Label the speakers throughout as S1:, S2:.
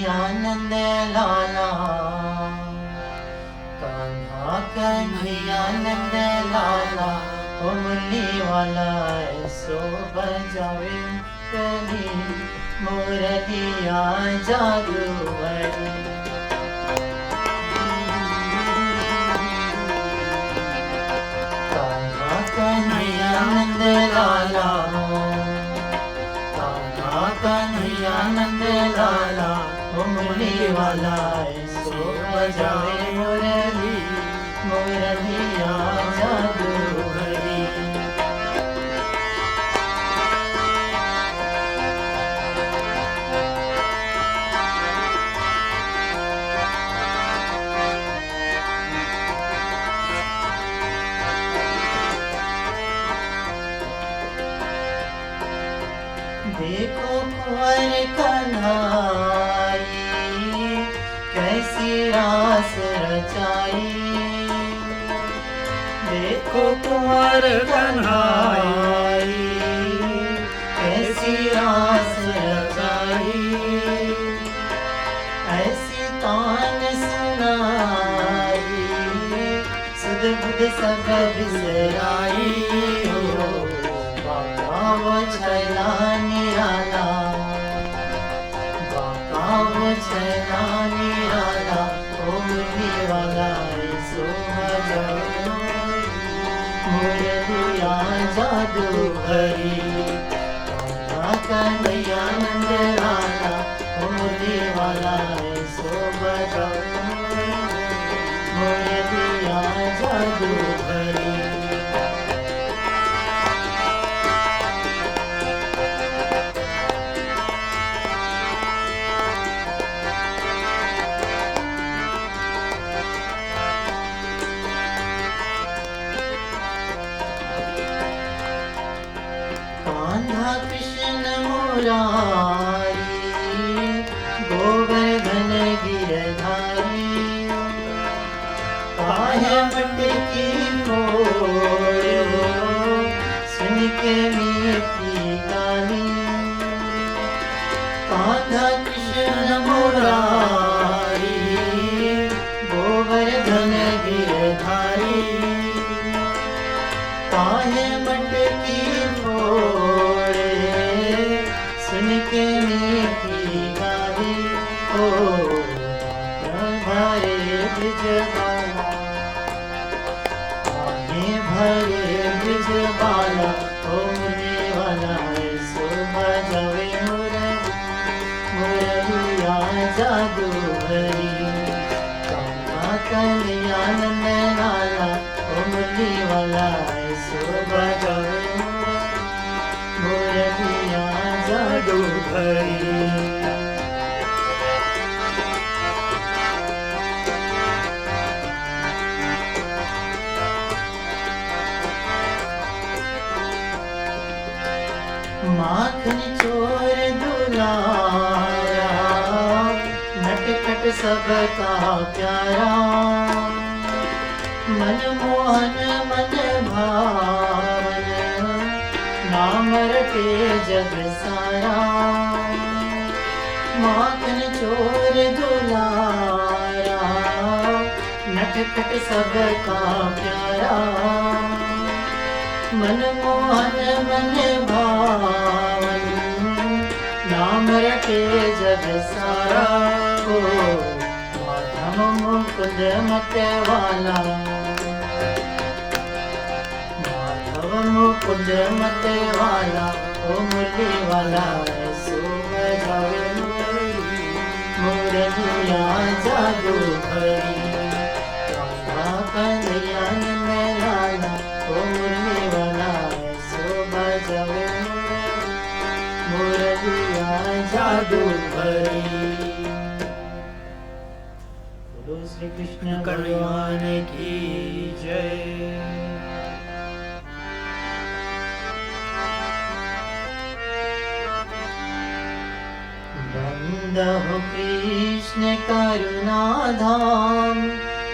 S1: नंद लाला, कान्हा कन्हैया नंद लाला, ओ मुरली वाला ऐसो बजावे कली, मुरलिया जादू भरी। कान्हा कन्हैया नंद लाला, कान्हा कन्हैया नंद लाला, ओ मुरली वाला ऐसो बजावे मुरली, मुरलिया जादू भरी। देखो कुंवर कन्हाई, कैसी रास रचाई। देखो कुंवर कन्हाई, कैसी रास रचाई। ऐसी तान सुनाई, सुध बुध सब बिसराई। बाबा वो छैला निराला, बाबा वो छैला निराला, ओ मुरली वाला ऐसो बजावे मुरलिया जादू भरी। कान्हा कन्हैया नंद लाला, ओ मुरली वाला ऐसो बजावे मुरलिया जादू भरी। कान्हा कृष्ण मुरारी, गोवर्धन गिरधारी। काहे मटकी फोड़ो, सुन के मीठी गाली। कान्हा कृष्ण मुरारी, गोवर्धन गिरधारी। काहे मटकी फोड़े, सुन के मीठी गाली। ओ भरे ब्रजबाला, काहे भरे ब्रजबाला, ओ मुरली वाला ऐसो बजावे मुरलिया जादू भरी। कान्हा कन्हैया नंद लाला, ओ मुरली वाला ऐसो बजावे मुरलिया जादू भरी। माखन चोर दुलारा, नटखट सबका प्यारा। मनमोहन मन भावन, नाम रटे जग सारा। माखन चोर दुलारा, नटखट सबका प्यारा। मनमोहन मन भावन, नाम रटे जग सारा। ओ माधव मुकुंद मतवाला, माधव मुकुंद मतवाला, ओ मुरली वाला ऐसो बजावे मुरलिया जादू भरी। कान्हा कन्हैया नंद लाला, ओ मुरली वाला ऐसो बजावे मुरलिया जादू भरी। बोलो श्री कृष्ण भगवान की जय। बंदो कृष्ण करुणा धाम,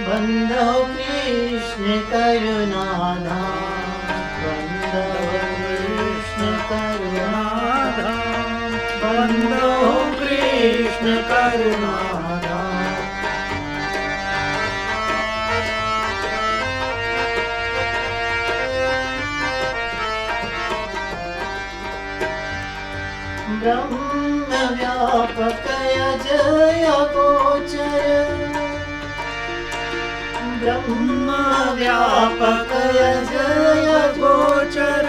S1: बंदो कृष्ण करुणा धाम, बंदो कृष्ण करुणा धाम, बंदो कृष्ण कृष्ण करुणाधाम। ब्रह्म व्यापक अजय गोचर, ब्रह्म व्यापक अजय गोचर,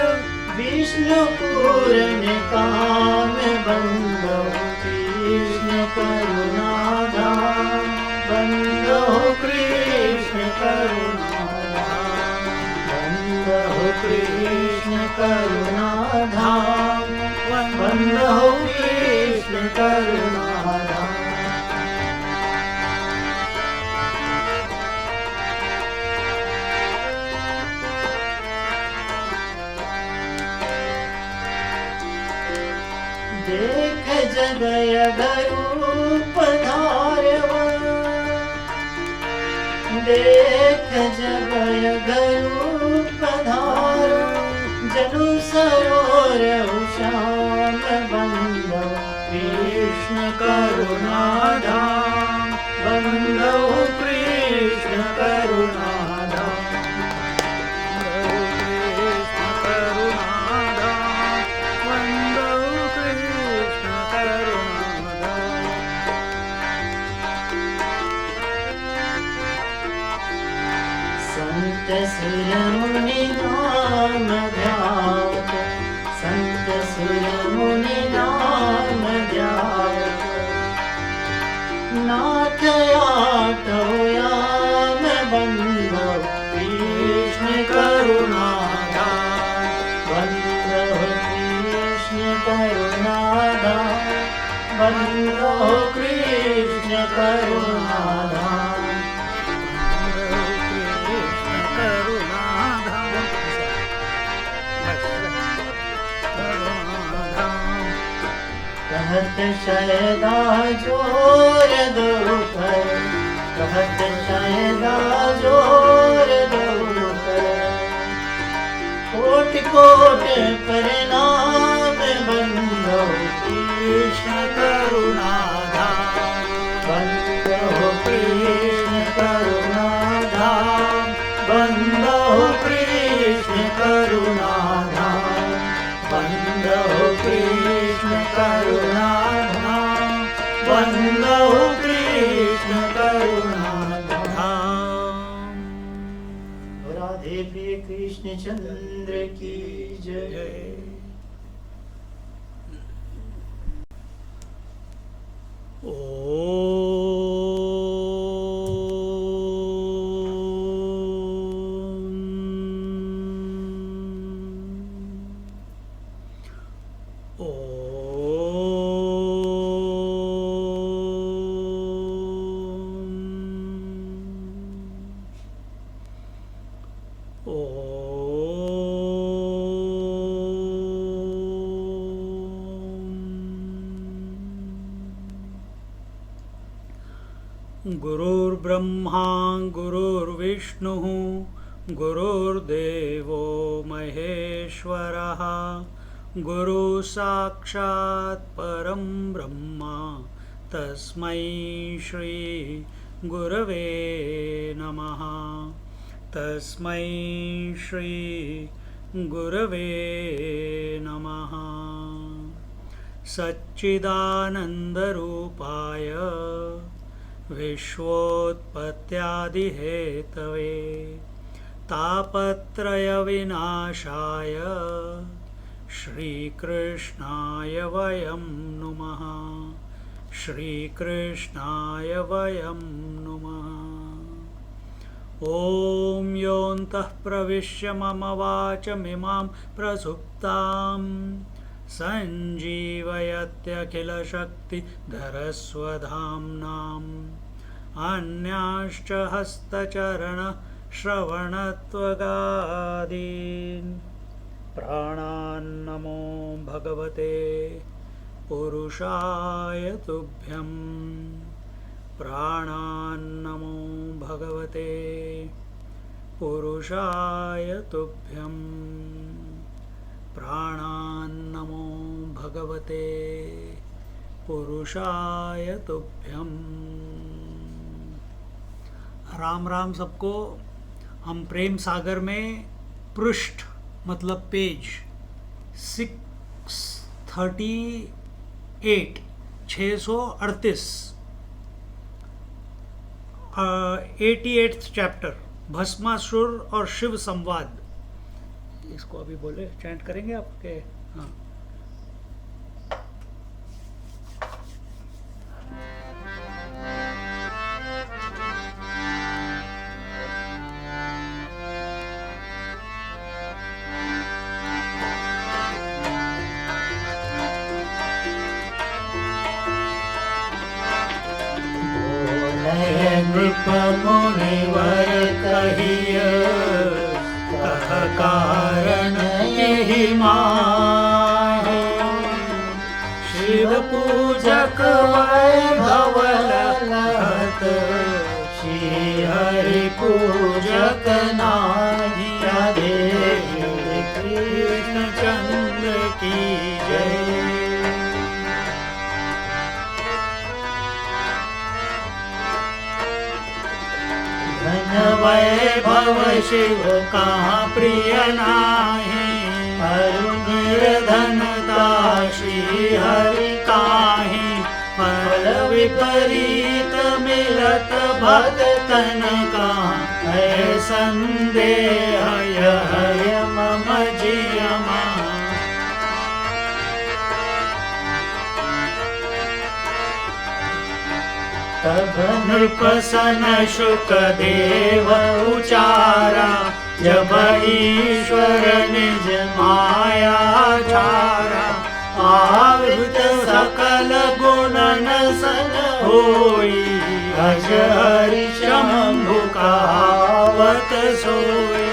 S1: विष्णु पूर्ण काम बंदो कृष्ण करुणाधाम। बंदो कृष्ण करुणाधाम, बंदो कृष्ण करुणाधाम, बंदो कृष्ण करुणाधाम। देख जगय रूप धारव, देख जगय रूप धारव, जनु सरोवर श्याम बंदो कृष्ण करुणाधाम। बंदो कृष्ण करुणाधाम, संत सुर मुनि नाम ध्यात, संत सुर मुनि नाम ध्यात, नाथ आठो याम बंदो कृष्ण करुणाधाम। बंदो कृष्ण करुणाधाम, बंदो कृष्ण करुणाधाम। कहत शयदा जोर दोपहर, कहत शयदा जोर दोपहर, कोटि कोटि प्रणाम बंदो कृष्ण करुणाधाम। बंदो कृष्ण करुणाधाम, बंदो कृष्ण करुणाधाम, बंदो कृष्ण करुणाधाम, बंदो कृष्ण करुणाधाम। राधे प्रिय कृष्ण चंद्र की जय।
S2: गुरुर्ब्रह्मा गुरुर्विष्णुः गुरुर्देवो महेश्वरः, गुरु साक्षात् परं ब्रह्म तस्मै श्री गुरवे नमः। तस्मै श्री गुरवे नमः। सच्चिदानन्दरूपाय विश्वोत्पत्त्यादिहेतवे तापत्रयविनाशाय श्रीकृष्णाय वयं नुमः। श्रीकृष्णाय वयं नुमः। ॐ योऽन्तः प्रविश्य मम वाचमिमां प्रसुप्तां सञ्जीवयत्यखिलशक्तिधरस्वधाम्नाम् अन्याश्च हस्तचरणश्रवणत्वगादीन् प्राणान्नमो भगवते पुरुषाय तुभ्यं। प्राणान्नमो भगवते पुरुषाय तुभ्यं। प्राणान्नमो भगवते पुरुषाय तुभ्यम। राम राम सबको। हम प्रेम सागर में पृष्ठ मतलब पेज 638 88th चैप्टर भस्मासुर और शिव संवाद। इसको अभी बोले चैंट करेंगे आपके। हाँ,
S1: नृप मुनिवर कहिय कह कारण यही माहि। शिव पूजक वैभव लहत श्री हरि पूजक नाही। राधे कृष्ण चंद्र की जय। धन वैभव शिव का प्रिय नाही। अरु निर्धनता श्री हरि काहि। फल विपरीत मिलत भक्तन का। है संदेह यह मम जियमा। तब नृपसन शुक देव उचारा। जब ईश्वर निज माया चारा। आवृत सकल गुण सन होई। अज हरि शंभु कहावत सोई।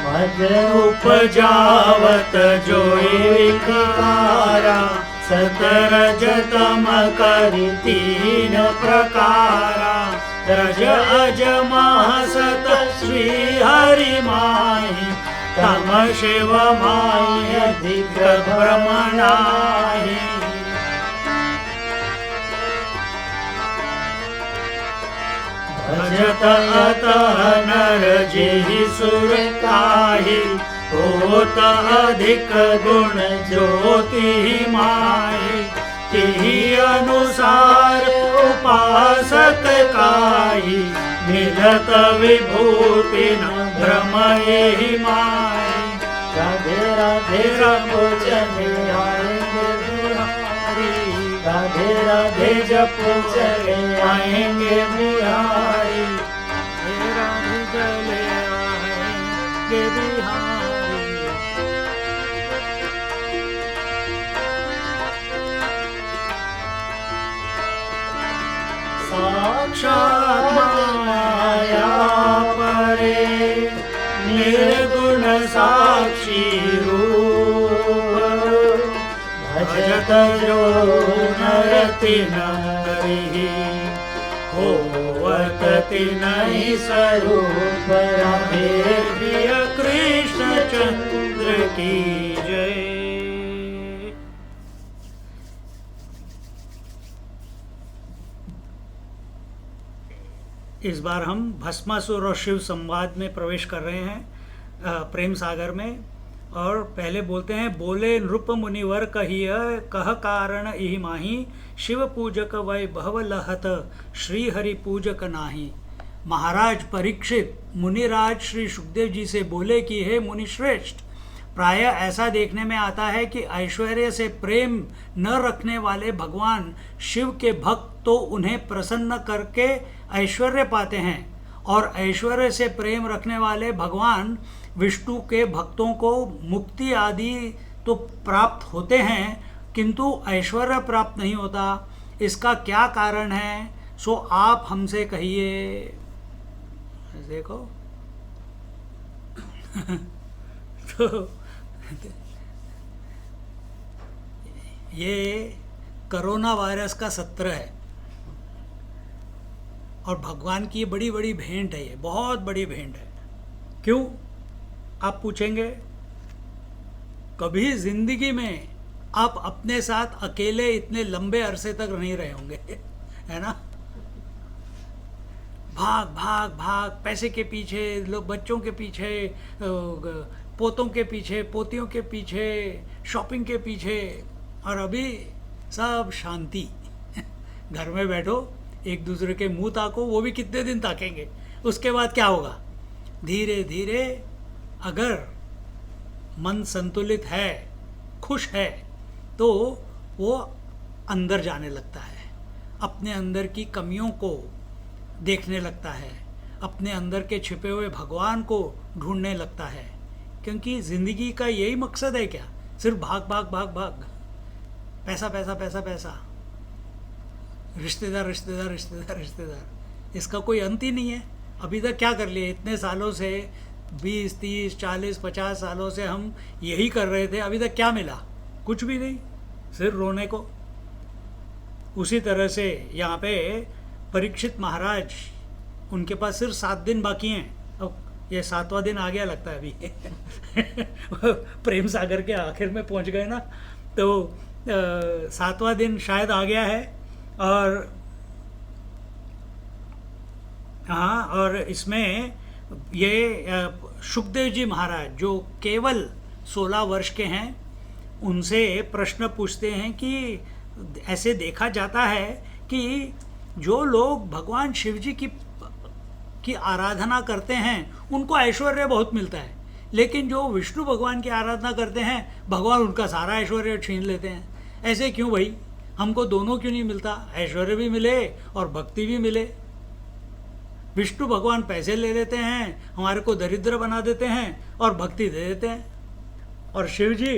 S1: मद उपजावत जोई विकारा। सतरज तम करि तीन प्रकारा। रज अज महसत श्री हरि माहि। तम शिव माहि अधिक ब्रह्म नाही। भजत अतः नर जेहि सुर काहि। होत अधिक गुण ज्योति माहि। तिहि अनुसार उपासक काहि। मिलत विभूति न भ्रम एहि माहि। राधे राधे रमो चले आएंगे बिहारी। राधे राधे जपो चले आएंगे बिहारी। राधे राधे चले आएंगे बिहारी। साक्षात् माया परे निर्गुण साक्षी रूप। भजत जो नरति नरि। होवत तिनहि स्वरूप। राधे प्रिय कृष्ण चंद्र की जय। इस बार हम भस्मासुर और शिव संवाद में प्रवेश कर रहे हैं प्रेम सागर में। और पहले बोलते हैं। बोले नृप मुनिवर कहिय कह कारण इहि माहि। शिव पूजक वैभव लहत श्री हरि पूजक नाही। महाराज परीक्षित मुनिराज श्री सुखदेव जी से बोले कि हे मुनिश्रेष्ठ, प्राय ऐसा देखने में आता है कि ऐश्वर्य से प्रेम न रखने वाले भगवान शिव के भक्त तो उन्हें प्रसन्न करके ऐश्वर्य पाते हैं। और ऐश्वर्य से प्रेम रखने वाले भगवान विष्णु के भक्तों को मुक्ति आदि तो प्राप्त होते हैं, किंतु ऐश्वर्य प्राप्त नहीं होता। इसका क्या कारण है, सो आप हमसे कहिए। देखो तो ये कोरोना वायरस का सत्र है और भगवान की बड़ी बड़ी भेंट है। ये बहुत बड़ी भेंट है। क्यों आप पूछेंगे? कभी जिंदगी में आप अपने साथ अकेले इतने लंबे अरसे तक नहीं रहे होंगे, है ना। भाग भाग भाग, पैसे के पीछे, लोग बच्चों के पीछे, पोतों के पीछे, पोतियों के पीछे, शॉपिंग के पीछे, और अभी सब शांति। घर में बैठो, एक दूसरे के मुंह ताको, वो भी कितने दिन ताकेंगे, उसके बाद क्या होगा। धीरे धीरे अगर मन संतुलित है, खुश है, तो वो अंदर जाने लगता है, अपने अंदर की कमियों को देखने लगता है, अपने अंदर के छिपे हुए भगवान को ढूंढने लगता है। क्योंकि ज़िंदगी का यही मकसद है क्या, सिर्फ भाग भाग भाग भाग, पैसा पैसा पैसा पैसा, रिश्तेदार रिश्तेदार रिश्तेदार रिश्तेदार, इसका कोई अंत ही नहीं है। अभी तक क्या कर लिए, इतने सालों से 20 30 40 50 सालों से हम यही कर रहे थे, अभी तक क्या मिला, कुछ भी नहीं, सिर्फ रोने को। उसी तरह से यहाँ पे परीक्षित महाराज, उनके पास सिर्फ 7 दिन बाकी हैं, अब ये 7वां दिन आ गया लगता है अभी। प्रेम सागर के आखिर में पहुंच गए ना, तो 7वां दिन शायद आ गया है। और हाँ, और इसमें ये सुखदेव जी महाराज जो केवल 16 वर्ष के हैं, उनसे प्रश्न पूछते हैं कि ऐसे देखा जाता है कि जो लोग भगवान शिव जी की आराधना करते हैं उनको ऐश्वर्य बहुत मिलता है, लेकिन जो विष्णु भगवान की आराधना करते हैं भगवान उनका सारा ऐश्वर्य छीन लेते हैं। ऐसे क्यों भाई, हमको दोनों क्यों नहीं मिलता, ऐश्वर्य भी मिले और भक्ति भी मिले। विष्णु भगवान पैसे ले लेते हैं, हमारे को दरिद्र बना देते हैं और भक्ति दे देते हैं, और शिव जी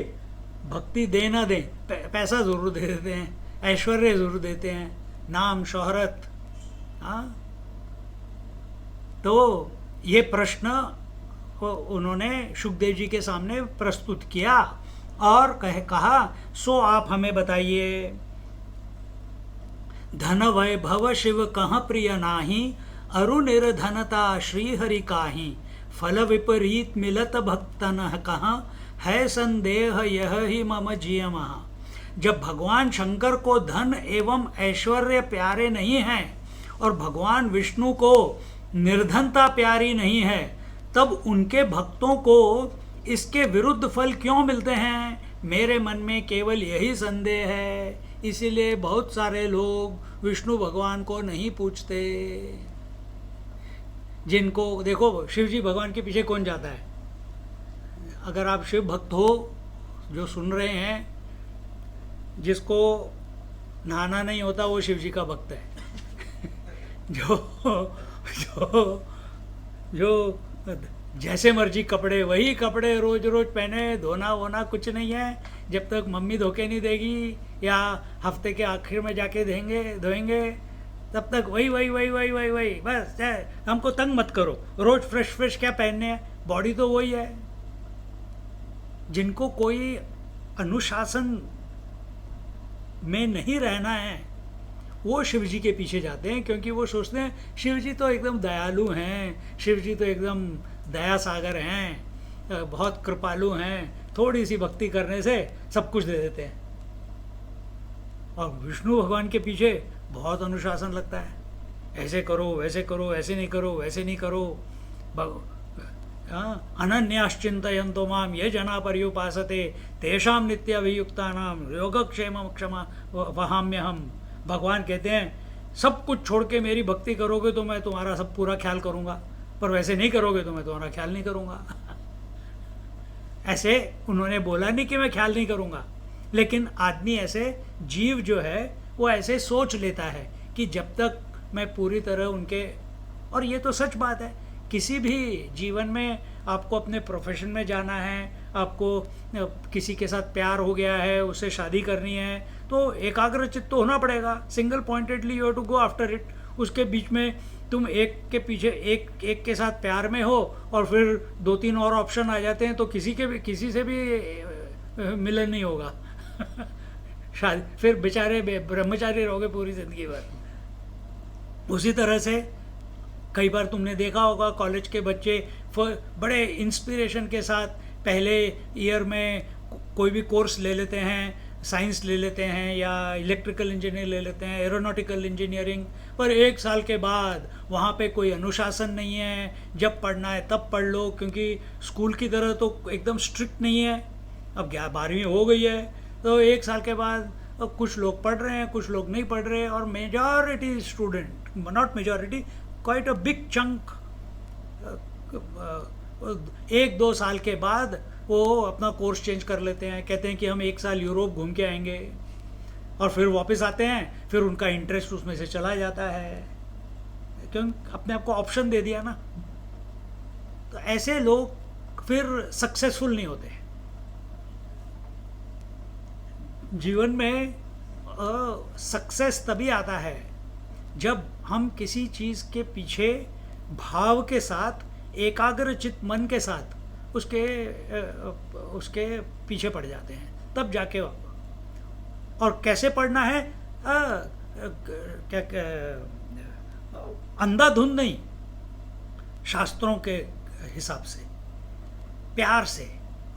S1: भक्ति दे ना दें, पैसा ज़रूर दे देते हैं, ऐश्वर्य ज़रूर देते हैं, नाम शोहरत। हाँ, तो ये प्रश्न उन्होंने सुखदेव जी के सामने प्रस्तुत किया और कहा, सो आप हमें बताइए, धन वैभव शिव कहाँ प्रिय नाही, अरु निर्धनता श्री हरि काहि, फल विपरीत मिलत भक्तन कहाँ, है संदेह यह ही मम जियमः। जब भगवान शंकर को धन एवं ऐश्वर्य प्यारे नहीं हैं और भगवान विष्णु को निर्धनता प्यारी नहीं है, तब उनके भक्तों को इसके विरुद्ध फल क्यों मिलते हैं। मेरे मन में केवल यही संदेह है, इसीलिए बहुत सारे लोग विष्णु भगवान को नहीं पूछते। जिनको देखो, शिव जी भगवान के पीछे कौन जाता है। अगर आप शिव भक्त हो, जो सुन रहे हैं, जिसको नहाना नहीं होता वो शिव जी का भक्त है। जो जो जो जैसे मर्जी कपड़े, वही कपड़े रोज रोज पहने, धोना वोना कुछ नहीं है, जब तक मम्मी धोके नहीं देगी या हफ्ते के आखिर में जाके धोएंगे, तब तक वही वही वही वही वही वही बस। हमको तंग मत करो, रोज फ्रेश फ्रेश क्या पहनने हैं, बॉडी तो वही है। जिनको कोई अनुशासन में नहीं रहना है वो शिव जी के पीछे जाते हैं, क्योंकि वो सोचते हैं शिव जी तो एकदम दयालु हैं, शिव जी तो एकदम दया सागर हैं, बहुत कृपालु हैं, थोड़ी सी भक्ति करने से सब कुछ दे देते हैं। और विष्णु भगवान के पीछे बहुत अनुशासन लगता है, ऐसे करो वैसे करो, ऐसे नहीं करो वैसे नहीं करो। अनन्याश्चिंतयन्तो माम ये जना पर्युपासते तेषां नित्याभियुक्तानां योगक्षेमं क्षमा वहाम्यहम्। भगवान कहते हैं सब कुछ छोड़ के मेरी भक्ति करोगे तो मैं तुम्हारा सब पूरा ख्याल करूंगा, पर वैसे नहीं करोगे तो मैं तुम्हारा ख्याल नहीं करूंगा। ऐसे उन्होंने बोला नहीं कि मैं ख्याल नहीं करूंगा, लेकिन आदमी ऐसे, जीव जो है वो ऐसे सोच लेता है कि जब तक मैं पूरी तरह उनके, और ये तो सच बात है, किसी भी जीवन में आपको अपने प्रोफेशन में जाना है, आपको किसी के साथ प्यार हो गया है, उससे शादी करनी है, तो एकाग्र चित्त तो होना पड़ेगा, single pointedly you have to go after it. उसके बीच में तुम एक के पीछे एक के साथ प्यार में हो और फिर 2-3 और ऑप्शन आ जाते हैं, तो किसी से भी मिलन नहीं होगा। शादी, फिर बेचारे ब्रह्मचारी रहोगे पूरी जिंदगी भर। उसी तरह से कई बार तुमने देखा होगा, कॉलेज के बच्चे बड़े इंस्पिरेशन के साथ पहले ईयर में कोई भी कोर्स ले लेते हैं, साइंस ले लेते हैं या इलेक्ट्रिकल इंजीनियर ले लेते हैं, एरोनॉटिकल इंजीनियरिंग, पर 1 साल के बाद वहाँ पे कोई अनुशासन नहीं है, जब पढ़ना है तब पढ़ लो, क्योंकि स्कूल की तरह तो एकदम स्ट्रिक्ट नहीं है। अब 12वीं हो गई है तो 1 साल के बाद अब कुछ लोग पढ़ रहे हैं, कुछ लोग नहीं पढ़ रहे हैं, और majority student, not majority, quite a big chunk 1-2 साल के बाद वो अपना कोर्स चेंज कर लेते हैं, कहते हैं कि हम 1 साल यूरोप घूम के आएंगे, और फिर वापस आते हैं, फिर उनका इंटरेस्ट उसमें से चला जाता है, क्यों? अपने आप को ऑप्शन दे दिया ना। तो ऐसे लोग फिर सक्सेसफुल नहीं होते जीवन में। सक्सेस तभी आता है जब हम किसी चीज़ के पीछे भाव के साथ, एकाग्रचित मन के साथ उसके पीछे पड़ जाते हैं, तब जाके। और कैसे पढ़ना है? क्या अंधाधुंध नहीं, शास्त्रों के हिसाब से, प्यार से।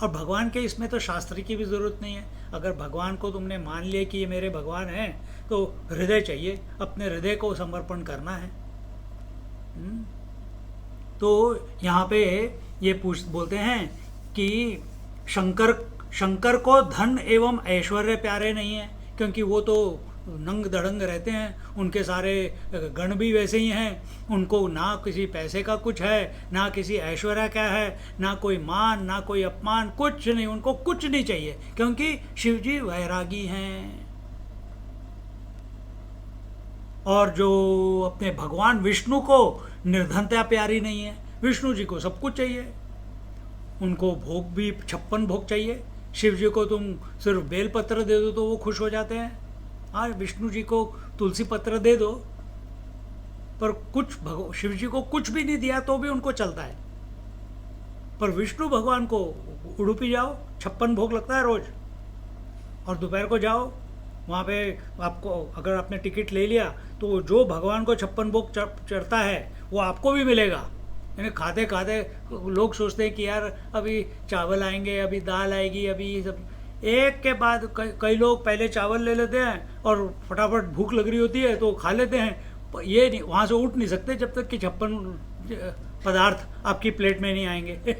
S1: और भगवान के इसमें तो शास्त्र की भी ज़रूरत नहीं है। अगर भगवान को तुमने मान लिया कि ये मेरे भगवान हैं, तो हृदय चाहिए, अपने हृदय को समर्पण करना है। तो यहाँ पे ये बोलते हैं कि शंकर को धन एवं ऐश्वर्य प्यारे नहीं है, क्योंकि वो तो नंग दड़ंग रहते हैं, उनके सारे गण भी वैसे ही हैं, उनको ना किसी पैसे का कुछ है, ना किसी ऐश्वर्य का है, ना कोई मान, ना कोई अपमान, कुछ नहीं, उनको कुछ नहीं चाहिए, क्योंकि शिव जी वैरागी हैं। और जो अपने भगवान विष्णु को निर्धनता प्यारी नहीं है, विष्णु जी को सब कुछ चाहिए, उनको भोग भी 56 भोग चाहिए। शिव जी को तुम सिर्फ बेलपत्र दे दो तो वो खुश हो जाते हैं। हाँ, विष्णु जी को तुलसी पत्र दे दो, पर शिव जी को कुछ भी नहीं दिया तो भी उनको चलता है। पर विष्णु भगवान को उडुपी जाओ, 56 भोग लगता है रोज, और दोपहर को जाओ वहाँ पे, आपको अगर आपने टिकट ले लिया तो जो भगवान को 56 भोग चढ़ता है वो आपको भी मिलेगा। यानी खाते खाते लोग सोचते हैं कि यार अभी चावल आएंगे, अभी दाल आएगी, अभी ये सब, एक के बाद कई लोग पहले चावल ले लेते हैं और फटाफट भूख लग रही होती है तो खा लेते हैं। ये नहीं, वहाँ से उठ नहीं सकते जब तक कि 56 पदार्थ आपकी प्लेट में नहीं आएंगे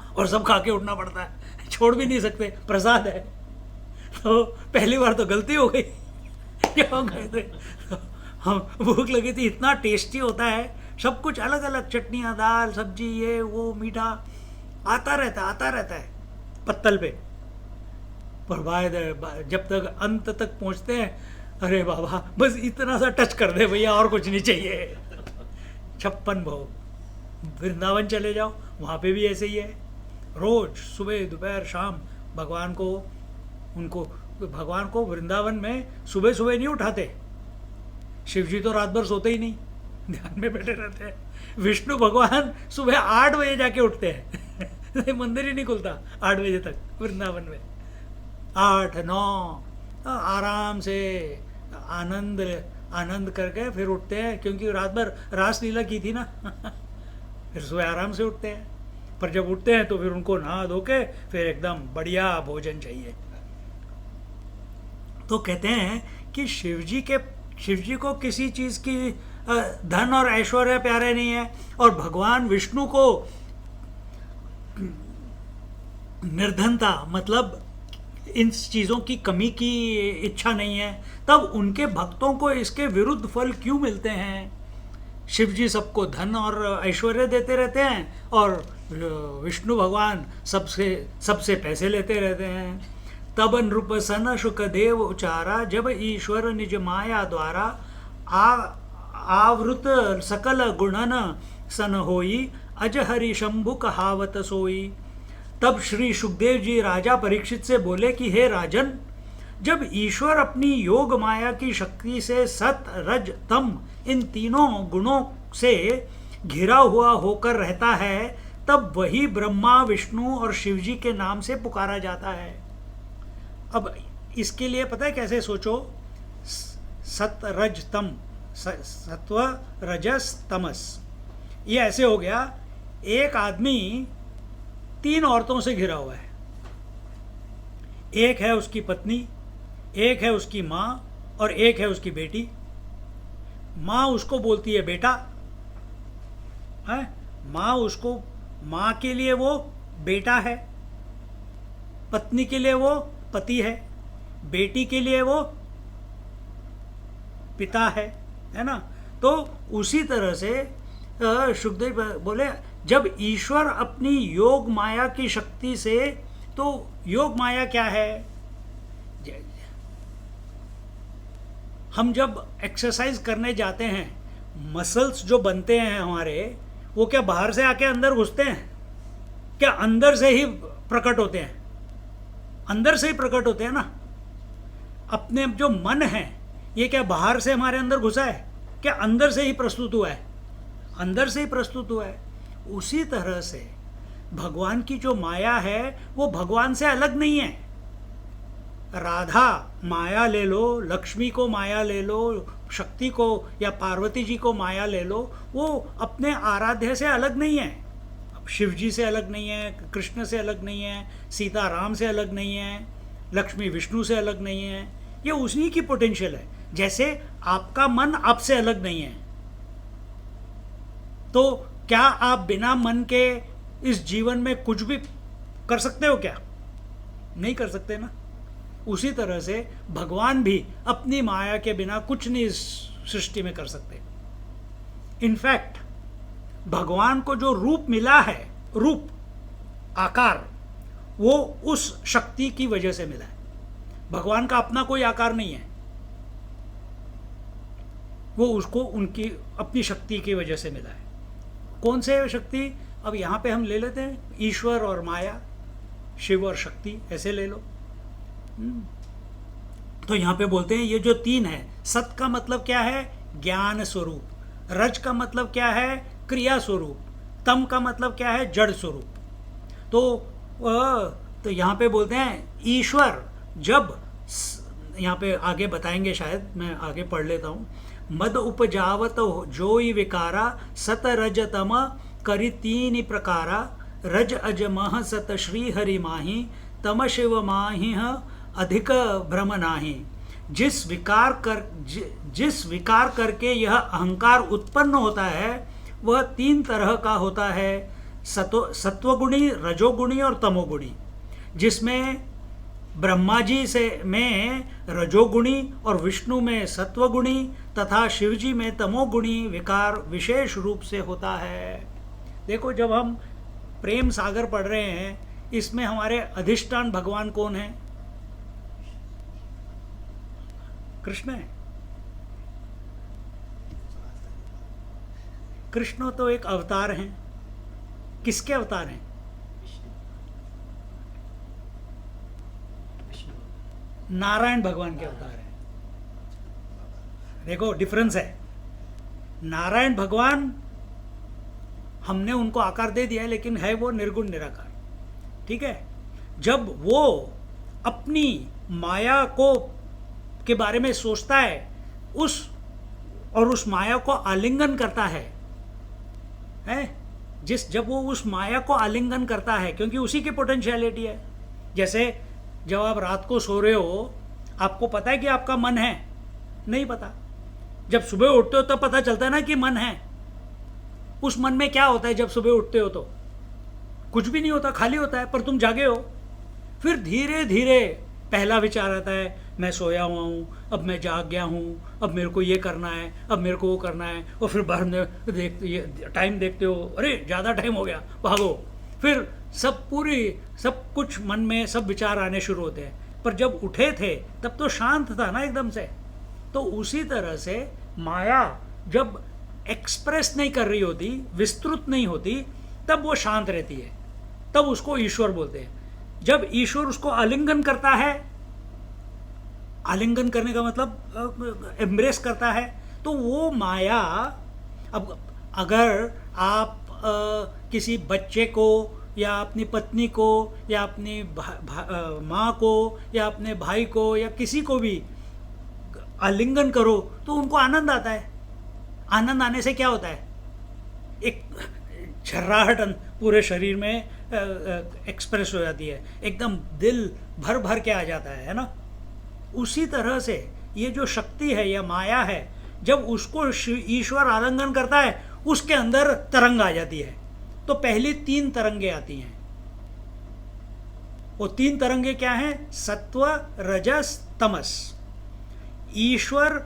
S1: और सब खा के उठना पड़ता है, छोड़ भी नहीं सकते, प्रसाद है। तो पहली बार तो गलती हो गई, क्या गए थे तो हम, भूख लगी थी, इतना टेस्टी होता है सब कुछ, अलग अलग चटनियाँ, दाल, सब्जी, ये वो, मीठा आता रहता है पत्तल पे। पर भाई जब तक अंत तक पहुँचते हैं, अरे बाबा बस इतना सा टच कर दे भैया, और कुछ नहीं चाहिए। 56 भोग। वृंदावन चले जाओ, वहाँ पे भी ऐसे ही है, रोज सुबह दोपहर शाम भगवान को वृंदावन में सुबह सुबह नहीं उठाते। शिव जी तो रात भर सोते ही नहीं, ध्यान में बैठे रहते हैं। विष्णु भगवान सुबह 8 बजे जाके उठते हैं मंदिर ही नहीं खुलता 8 बजे तक वृंदावन में। 8-9 आराम से आनंद करके फिर उठते हैं, क्योंकि रात भर रासलीला की थी ना फिर सुबह आराम से उठते हैं। पर जब उठते हैं तो फिर उनको नहा धो के फिर एकदम बढ़िया भोजन चाहिए। तो कहते हैं कि शिव जी को किसी चीज़ की धन और ऐश्वर्य प्यारे नहीं है, और भगवान विष्णु को निर्धनता, मतलब इन चीज़ों की कमी की इच्छा नहीं है, तब उनके भक्तों को इसके विरुद्ध फल क्यों मिलते हैं? शिव जी सबको धन और ऐश्वर्य देते रहते हैं और विष्णु भगवान सबसे पैसे लेते रहते हैं। तब नृप सन शुकदेव उचारा, जब ईश्वर निज माया द्वारा आवृत सकल गुणन सन होई, अज हरि शंभु कहावत सोई। तब श्री सुखदेव जी राजा परीक्षित से बोले कि हे राजन, जब ईश्वर अपनी योग माया की शक्ति से सत रज तम इन तीनों गुणों से घिरा हुआ होकर रहता है, तब वही ब्रह्मा विष्णु और शिव जी के नाम से पुकारा जाता है। अब इसके लिए पता है कैसे सोचो, सत रज तम, सत्व रजस तमस, ये ऐसे हो गया, एक आदमी 3 औरतों से घिरा हुआ है, एक है उसकी पत्नी, एक है उसकी माँ और एक है उसकी बेटी। माँ उसको बोलती है बेटा, है माँ के लिए वो बेटा है, पत्नी के लिए वो पति है, बेटी के लिए वो पिता है ना। तो उसी तरह से सुखदेव बोले जब ईश्वर अपनी योग माया की शक्ति से, तो योग माया क्या है? हम जब एक्सरसाइज करने जाते हैं, मसल्स जो बनते हैं हमारे, वो क्या बाहर से आके अंदर घुसते हैं? क्या अंदर से ही प्रकट होते हैं? अंदर से ही प्रकट होते हैं ना। अपने जो मन है, ये क्या बाहर से हमारे अंदर घुसा है? क्या अंदर से ही प्रस्तुत हुआ है? अंदर से ही प्रस्तुत हुआ है। उसी तरह से भगवान की जो माया है वो भगवान से अलग नहीं है। राधा माया ले लो, लक्ष्मी को माया ले लो, शक्ति को या पार्वती जी को माया ले लो, वो अपने आराध्य से अलग नहीं है। शिव जी से अलग नहीं है, कृष्ण से अलग नहीं है, सीता राम से अलग नहीं है, लक्ष्मी विष्णु से अलग नहीं है। ये उसी की पोटेंशियल है। जैसे आपका मन आपसे अलग नहीं है, तो क्या आप बिना मन के इस जीवन में कुछ भी कर सकते हो? क्या नहीं कर सकते ना। उसी तरह से भगवान भी अपनी माया के बिना कुछ नहीं इस सृष्टि में कर सकते। इनफैक्ट भगवान को जो रूप मिला है, रूप आकार, वो उस शक्ति की वजह से मिला है। भगवान का अपना कोई आकार नहीं है, वो उसको उनकी अपनी शक्ति की वजह से मिला है। कौन से शक्ति? अब यहाँ पे हम ले लेते हैं ईश्वर और माया, शिव और शक्ति, ऐसे ले लो। तो यहाँ पे बोलते हैं ये जो तीन है, सत का मतलब क्या है? ज्ञान स्वरूप। रज का मतलब क्या है? क्रिया स्वरूप। तम का मतलब क्या है? जड़ स्वरूप। तो यहाँ पे बोलते हैं ईश्वर जब, यहाँ पे आगे बताएंगे, शायद मैं आगे पढ़ लेता हूँ। मद उपजावत जोई विकारा, सत रज तम करि तीन प्रकारा, रज अज मह सत श्री हरि माही, तम शिव माही अधिक भ्रम नाही। जिस विकार करके यह अहंकार उत्पन्न होता है वह तीन तरह का होता है, सत्वगुणी, रजोगुणी और तमोगुणी। जिसमें ब्रह्मा जी से में रजोगुणी और विष्णु में सत्वगुणी तथा शिव जी में तमोगुणी विकार विशेष रूप से होता है। देखो, जब हम प्रेम सागर पढ़ रहे हैं, इसमें हमारे अधिष्ठान भगवान कौन है? कृष्ण है। कृष्ण तो एक अवतार हैं। किसके अवतार हैं? नारायण भगवान के अवतार हैं। देखो डिफरेंस है। नारायण भगवान, हमने उनको आकार दे दिया है, लेकिन है वो निर्गुण निराकार। ठीक है। जब वो अपनी माया को के बारे में सोचता है, उस माया को आलिंगन करता है, जब वो उस माया को आलिंगन करता है, क्योंकि उसी की पोटेंशियलिटी है। जैसे जब आप रात को सो रहे हो, आपको पता है कि आपका मन है? नहीं पता। जब सुबह उठते हो तब पता चलता है ना कि मन है। उस मन में क्या होता है जब सुबह उठते हो? तो कुछ भी नहीं होता, खाली होता है, पर तुम जागे हो। फिर धीरे धीरे पहला विचार आता है, मैं सोया हुआ हूँ, अब मैं जाग गया हूँ, अब मेरे को ये करना है, अब मेरे को वो करना है। और फिर बाहर में टाइम देखते हो, अरे ज़्यादा टाइम हो गया, भागो। फिर सब कुछ मन में सब विचार आने शुरू होते हैं। पर जब उठे थे तब तो शांत था ना एकदम से। तो उसी तरह से माया जब एक्सप्रेस नहीं कर रही होती, विस्तृत नहीं होती, तब वो शांत रहती है, तब उसको ईश्वर बोलते हैं। जब ईश्वर उसको आलिंगन करता है, आलिंगन करने का मतलब एम्ब्रेस करता है, तो वो माया, अब अगर आप किसी बच्चे को या अपनी पत्नी को या अपनी माँ को या अपने भाई को या किसी को भी आलिंगन करो तो उनको आनंद आता है। आनंद आने से क्या होता है? एक छर्राहट पूरे शरीर में एक्सप्रेस हो जाती है, एकदम दिल भर भर के आ जाता है ना। उसी तरह से ये जो शक्ति है या माया है, जब उसको ईश्वर आलिंगन करता है, उसके अंदर तरंग आ जाती है। तो पहली 3 तरंगे आती हैं। वो 3 तरंगे क्या हैं? सत्व, रजस, तमस। ईश्वर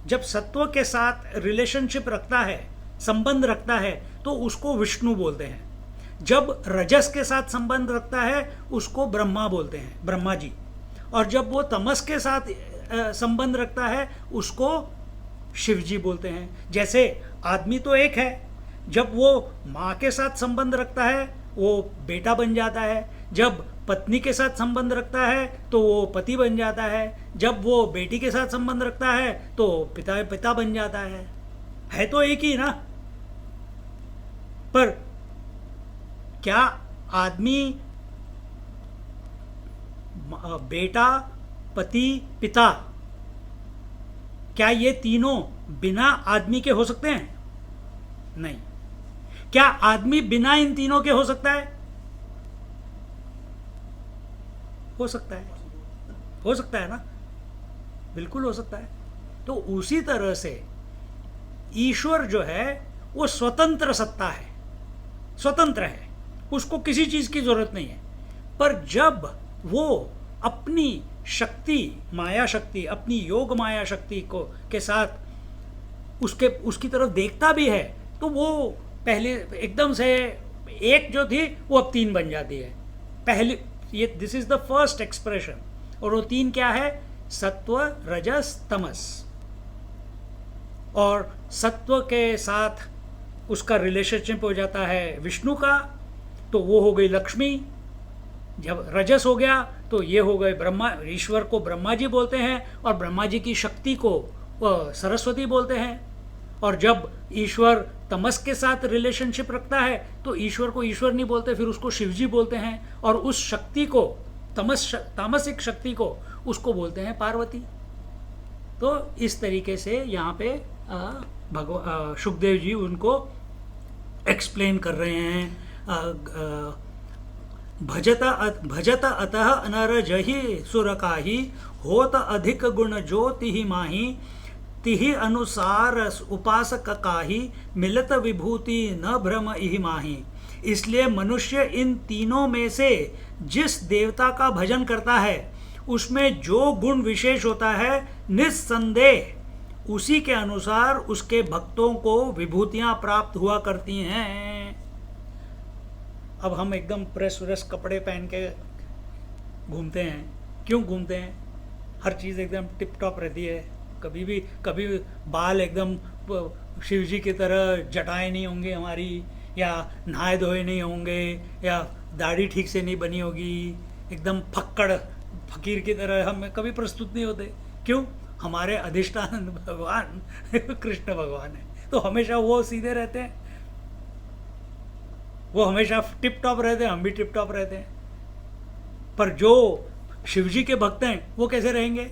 S1: जब सत्व के साथ रिलेशनशिप रखता है, संबंध रखता है, तो उसको विष्णु बोलते हैं। जब रजस के साथ संबंध रखता है, उसको ब्रह्मा बोलते हैं, ब्रह्मा जी। और जब वो तमस के साथ संबंध रखता है, उसको शिव जी बोलते हैं। जैसे आदमी तो एक है, जब वो माँ के साथ संबंध रखता है, वो बेटा बन जाता है। जब पत्नी के साथ संबंध रखता है, तो वो पति बन जाता है। जब वो बेटी के साथ संबंध रखता है, तो पिता बन जाता है तो एक ही ना। पर क्या आदमी, बेटा, पति, पिता, क्या ये तीनों बिना आदमी के हो सकते हैं? नहीं। क्या आदमी बिना इन तीनों के हो सकता है? हो सकता है, हो सकता है ना, बिल्कुल हो सकता है। तो उसी तरह से ईश्वर जो है वो स्वतंत्र सत्ता है, स्वतंत्र है, उसको किसी चीज की जरूरत नहीं है। पर जब वो अपनी शक्ति, माया शक्ति, अपनी योग माया शक्ति को के साथ उसकी तरफ देखता भी है, तो वो पहले एकदम से एक जो थी वो अब 3 बन जाती है। पहले ये this is the first expression. और वो 3 क्या है? सत्व, रजस, तमस। और सत्व के साथ उसका रिलेशनशिप हो जाता है विष्णु का, तो वो हो गई लक्ष्मी। जब रजस हो गया तो ये हो गए ब्रह्मा। ईश्वर को ब्रह्मा जी बोलते हैं, और ब्रह्मा जी की शक्ति को सरस्वती बोलते हैं। और जब ईश्वर तमस के साथ रिलेशनशिप रखता है, तो ईश्वर को ईश्वर नहीं बोलते, फिर उसको शिव जी बोलते हैं। और उस शक्ति को, तामसिक शक्ति को, उसको बोलते हैं पार्वती। तो इस तरीके से यहाँ पे सुखदेव जी उनको एक्सप्लेन कर रहे हैं। भजत अतः अनरजहि सुरकाहि, होत अधिक गुण ज्योति माही, तिहि अनुसार उपासक काहि, मिलत विभूति न भ्रम इहि माही। इसलिए मनुष्य इन तीनों में से जिस देवता का भजन करता है, उसमें जो गुण विशेष होता है, निस्संदेह उसी के अनुसार उसके भक्तों को विभूतियां प्राप्त हुआ करती हैं। अब हम एकदम प्रेस व्रेस कपड़े पहन के घूमते हैं। क्यों घूमते हैं? हर चीज़ एकदम टिप टॉप रहती है। कभी बाल एकदम शिव जी की तरह जटाएं नहीं होंगे हमारी, या नहाए धोए नहीं होंगे, या दाढ़ी ठीक से नहीं बनी होगी, एकदम फक्कड़ फकीर की तरह हम कभी प्रस्तुत नहीं होते। क्यों? हमारे अधिष्ठान भगवान कृष्ण भगवान है, तो हमेशा वो सीधे रहते हैं, वो हमेशा टिप टॉप रहते हैं, हम भी टिप टॉप रहते हैं। पर जो शिव जी के भक्त हैं, वो कैसे रहेंगे?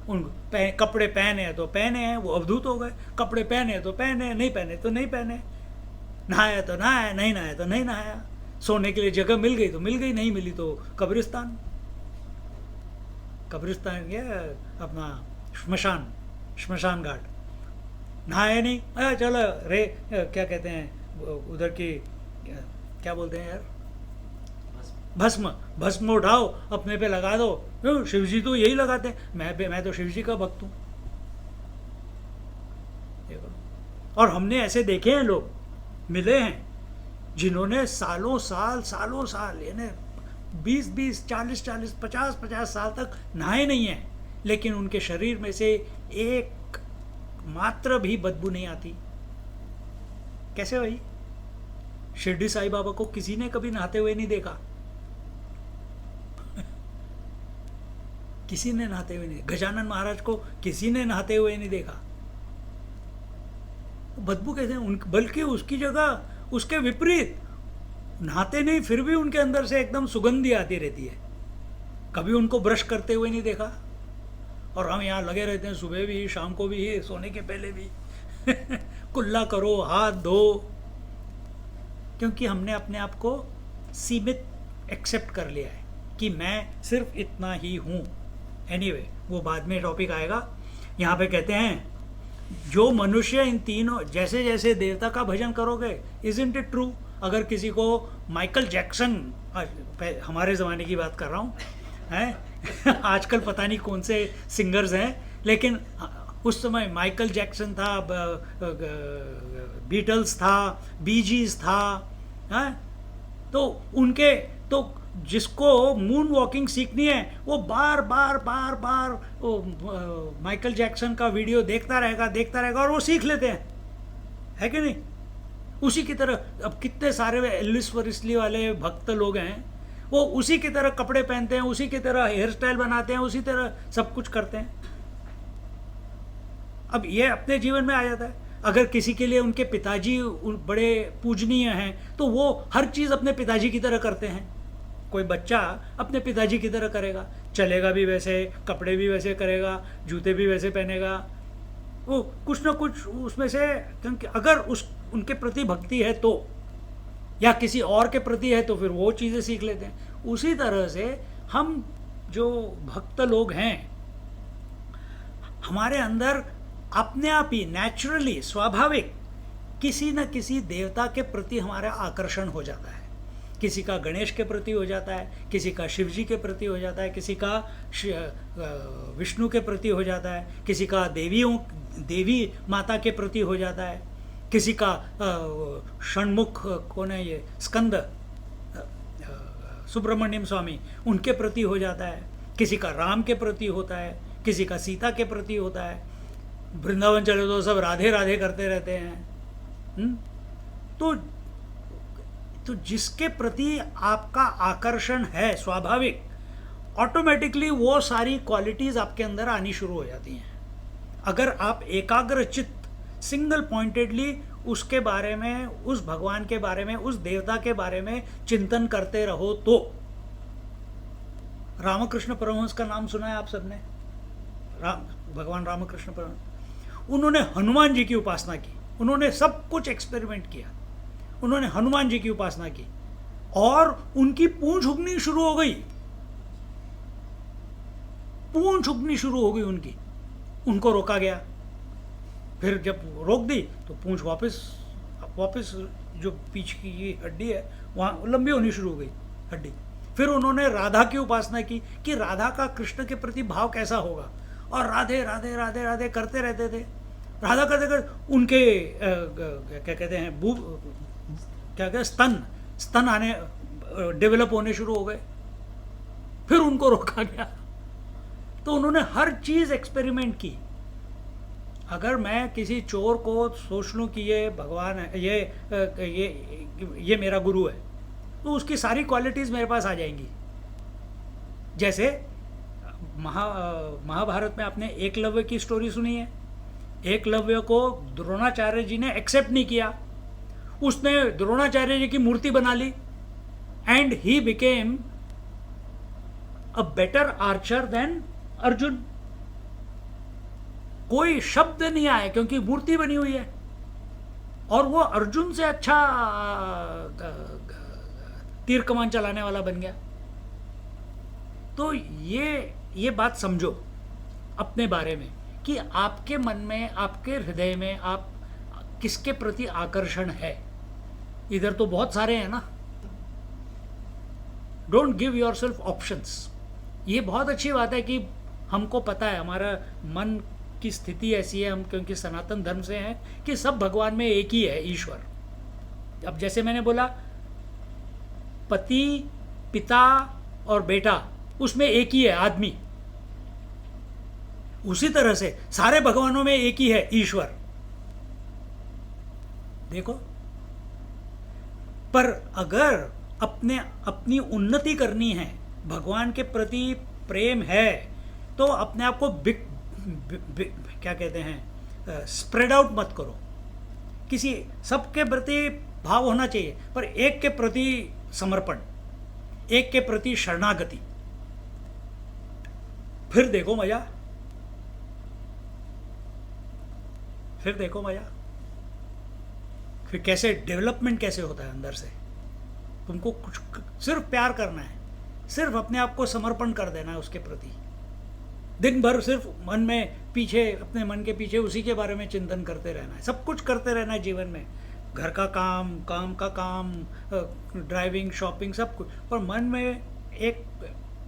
S1: उन कपड़े पहने हैं तो पहने हैं, वो अवधूत हो गए। कपड़े पहने तो पहने, नहीं पहने तो नहीं पहने। नहाया तो नहाया, नहीं नहाया तो नहीं नहाया। सोने के लिए जगह मिल गई तो मिल गई, नहीं मिली तो कब्रिस्तान गया, अपना श्मशान घाट। नहाया नहीं, चलो रे, क्या कहते हैं उधर की, क्या बोलते हैं यार, भस्म उठाओ, अपने पे लगा दो। क्यों? शिव जी तो यही लगाते हैं। मैं तो शिव जी का भक्त हूं। और हमने ऐसे देखे हैं, लोग मिले हैं जिन्होंने सालों साल यानी 20 40 50 साल तक नहाए नहीं है, लेकिन उनके शरीर में से एक मात्र भी बदबू नहीं आती। कैसे भाई? शिरडी साई बाबा को किसी ने कभी नहाते हुए नहीं देखा, किसी ने नहाते हुए नहीं। गजानन महाराज को किसी ने नहाते हुए नहीं देखा। बदबू कैसे? बल्कि उसकी जगह उसके विपरीत, नहाते नहीं फिर भी उनके अंदर से एकदम सुगंधी आती रहती है। कभी उनको ब्रश करते हुए नहीं देखा। और हम यहाँ लगे रहते हैं, सुबह भी, शाम को भी, सोने के पहले भी कुल्ला करो, हाथ धो, क्योंकि हमने अपने आप को सीमित एक्सेप्ट कर लिया है कि मैं सिर्फ इतना ही हूँ। एनीवे, वो बाद में टॉपिक आएगा। यहाँ पे कहते हैं जो मनुष्य इन तीनों, जैसे जैसे देवता का भजन करोगे, इजंट इट ट्रू, अगर किसी को माइकल जैक्सन, हमारे ज़माने की बात कर रहा हूँ, हैं आजकल पता नहीं कौन से सिंगर्स हैं, लेकिन उस समय माइकल जैक्सन था, बीटल्स था, बीजीज था, हैं, तो उनके, तो जिसको मून वॉकिंग सीखनी है वो बार बार बार बार वो माइकल जैक्सन का वीडियो देखता रहेगा और वो सीख लेते हैं, है कि नहीं? उसी की तरह अब कितने सारे एल्विस प्रेस्ली वाले भक्त लोग हैं, वो उसी की तरह कपड़े पहनते हैं, उसी की तरह हेयर स्टाइल बनाते हैं, उसी तरह सब कुछ करते हैं। अब ये अपने जीवन में आ जाता है। अगर किसी के लिए उनके पिताजी बड़े पूजनीय हैं तो वो हर चीज़ अपने पिताजी की तरह करते हैं। कोई बच्चा अपने पिताजी की तरह करेगा, चलेगा भी वैसे, कपड़े भी वैसे करेगा, जूते भी वैसे पहनेगा, वो कुछ ना कुछ उसमें से, क्योंकि अगर उनके प्रति भक्ति है तो, या किसी और के प्रति है तो फिर वो चीज़ें सीख लेते हैं। उसी तरह से हम जो भक्त लोग हैं, हमारे अंदर अपने आप ही नेचुरली, स्वाभाविक किसी न किसी देवता के प्रति हमारा आकर्षण हो जाता है। किसी का गणेश के प्रति हो जाता है, किसी का शिव जी के प्रति हो जाता है, किसी का विष्णु के प्रति हो जाता है, किसी का देवी माता के प्रति हो जाता है, किसी का षणमुख कौन है ये, स्कंद सुब्रमण्यम स्वामी, उनके प्रति हो जाता है, किसी का राम के प्रति होता है, किसी का सीता के प्रति होता है। वृंदावन चले तो सब राधे राधे करते रहते हैं। तो जिसके प्रति आपका आकर्षण है स्वाभाविक, ऑटोमेटिकली वो सारी क्वालिटीज आपके अंदर आनी शुरू हो जाती हैं। अगर आप एकाग्र चित्त, सिंगल पॉइंटेडली उसके बारे में, उस भगवान के बारे में, उस देवता के बारे में चिंतन करते रहो तो। रामकृष्ण परमहंस का नाम सुना है आप सबने? भगवान रामकृष्ण परमहंस, उन्होंने हनुमान जी की उपासना की, उन्होंने सब कुछ एक्सपेरिमेंट किया, उन्होंने हनुमान जी की उपासना की और उनकी पूंछ उगनी शुरू हो गई, पूंछ उगनी शुरू हो गई उनकी। उनको रोका गया, फिर जब रोक दी तो पूंछ वापस जो पीछे की हड्डी है वहाँ लंबी होनी शुरू हो गई हड्डी। फिर उन्होंने राधा की उपासना की कि राधा का कृष्ण के प्रति भाव कैसा होगा, और राधे राधे राधे राधे करते रहते थे। राधा करते करते उनके क्या कहते हैं, क्या कहते हैं, स्तन आने, डेवलप होने शुरू हो गए। फिर उनको रोका गया। तो उन्होंने हर चीज़ एक्सपेरिमेंट की। अगर मैं किसी चोर को सोच लूँ कि ये भगवान है, ये मेरा गुरु है, तो उसकी सारी क्वालिटीज़ मेरे पास आ जाएंगी। जैसे महाभारत में आपने एकलव्य की स्टोरी सुनी है। एकलव्य को द्रोणाचार्य जी ने एक्सेप्ट नहीं किया, उसने द्रोणाचार्य जी की मूर्ति बना ली and he became a better archer than Arjun. कोई शब्द नहीं आया क्योंकि मूर्ति बनी हुई है, और वो अर्जुन से अच्छा तीर कमान चलाने वाला बन गया। तो ये बात समझो अपने बारे में कि आपके मन में, आपके हृदय में आप किसके प्रति आकर्षण है। इधर तो बहुत सारे हैं ना। Don't give your self options. ये बहुत अच्छी बात है कि हमको पता है, हमारा मन की स्थिति ऐसी है, हम क्योंकि सनातन धर्म से हैं, कि सब भगवान में एक ही है, ईश्वर। अब जैसे मैंने बोला पति, पिता और बेटा, उसमें एक ही है आदमी। उसी तरह से सारे भगवानों में एक ही है, ईश्वर। देखो, पर अगर अपनी उन्नति करनी है, भगवान के प्रति प्रेम है, तो अपने आप को क्या कहते हैं, स्प्रेड आउट मत करो। किसी सबके प्रति भाव होना चाहिए, पर एक के प्रति समर्पण, एक के प्रति शरणागति। फिर देखो मजा, फिर देखो मजा। फिर कैसे डेवलपमेंट कैसे होता है अंदर से। तुमको कुछ सिर्फ प्यार करना है, सिर्फ अपने आप को समर्पण कर देना है उसके प्रति। दिन भर सिर्फ मन में पीछे, अपने मन के पीछे उसी के बारे में चिंतन करते रहना है। सब कुछ करते रहना है जीवन में, घर का काम, काम का काम, ड्राइविंग, शॉपिंग, सब कुछ, पर मन में एक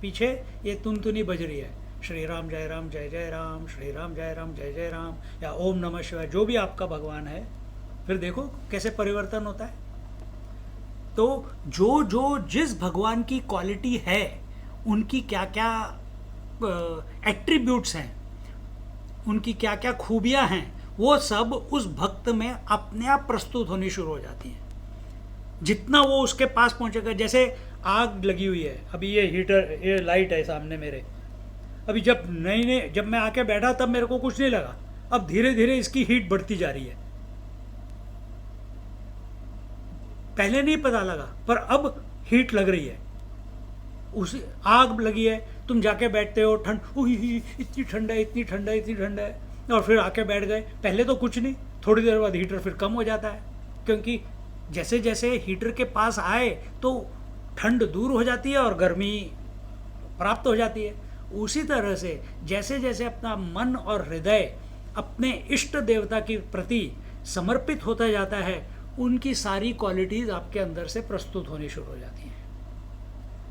S1: पीछे ये तुनतुनी बज रही है, श्री राम जय राम जय जय राम, श्री राम जय राम जय जय राम, या ओम नमः शिवाय, जो भी आपका भगवान है। फिर देखो कैसे परिवर्तन होता है। तो जो जो जिस भगवान की क्वालिटी है, उनकी क्या क्या एट्रीब्यूट्स हैं, उनकी क्या क्या खूबियां हैं, वो सब उस भक्त में अपने आप प्रस्तुत होनी शुरू हो जाती हैं। जितना वो उसके पास पहुंचेगा, जैसे आग लगी हुई है, अभी ये हीटर, ये लाइट है सामने मेरे, अभी जब जब मैं आके बैठा तब मेरे को कुछ नहीं लगा, अब धीरे धीरे इसकी हीट बढ़ती जा रही है। पहले नहीं पता लगा, पर अब हीट लग रही है, उसी आग लगी है, तुम जाके बैठते हो, ठंड, इतनी ठंड है, इतनी ठंड है, इतनी ठंड है, और फिर आके बैठ गए। पहले तो कुछ नहीं, थोड़ी देर बाद हीटर फिर कम हो जाता है, क्योंकि जैसे जैसे हीटर के पास आए तो ठंड दूर हो जाती है और गर्मी प्राप्त हो जाती है। उसी तरह से जैसे जैसे अपना मन और हृदय अपने इष्ट देवता के प्रति समर्पित होता जाता है, उनकी सारी क्वालिटीज आपके अंदर से प्रस्तुत होनी शुरू हो जाती हैं।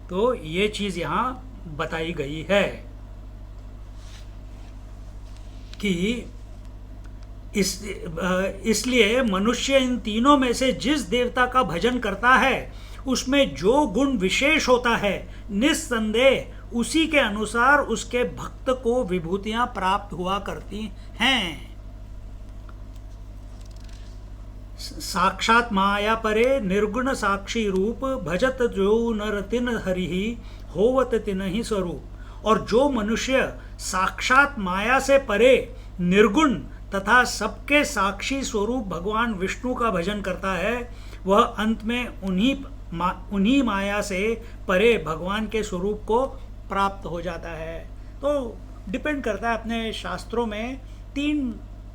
S1: तो ये चीज यहाँ बताई गई है कि इसलिए मनुष्य इन तीनों में से जिस देवता का भजन करता है, उसमें जो गुण विशेष होता है, निस्संदेह उसी के अनुसार उसके भक्त को विभूतियां प्राप्त हुआ करती हैं। साक्षात माया परे निर्गुण साक्षी रूप, भजत जो नर तिन हरि होवत तिन ही स्वरूप। और जो मनुष्य साक्षात माया से परे निर्गुण तथा सबके साक्षी स्वरूप भगवान विष्णु का भजन करता है, वह अंत में उन्हीं माया से परे भगवान के स्वरूप को प्राप्त हो जाता है। तो डिपेंड करता है, अपने शास्त्रों में 3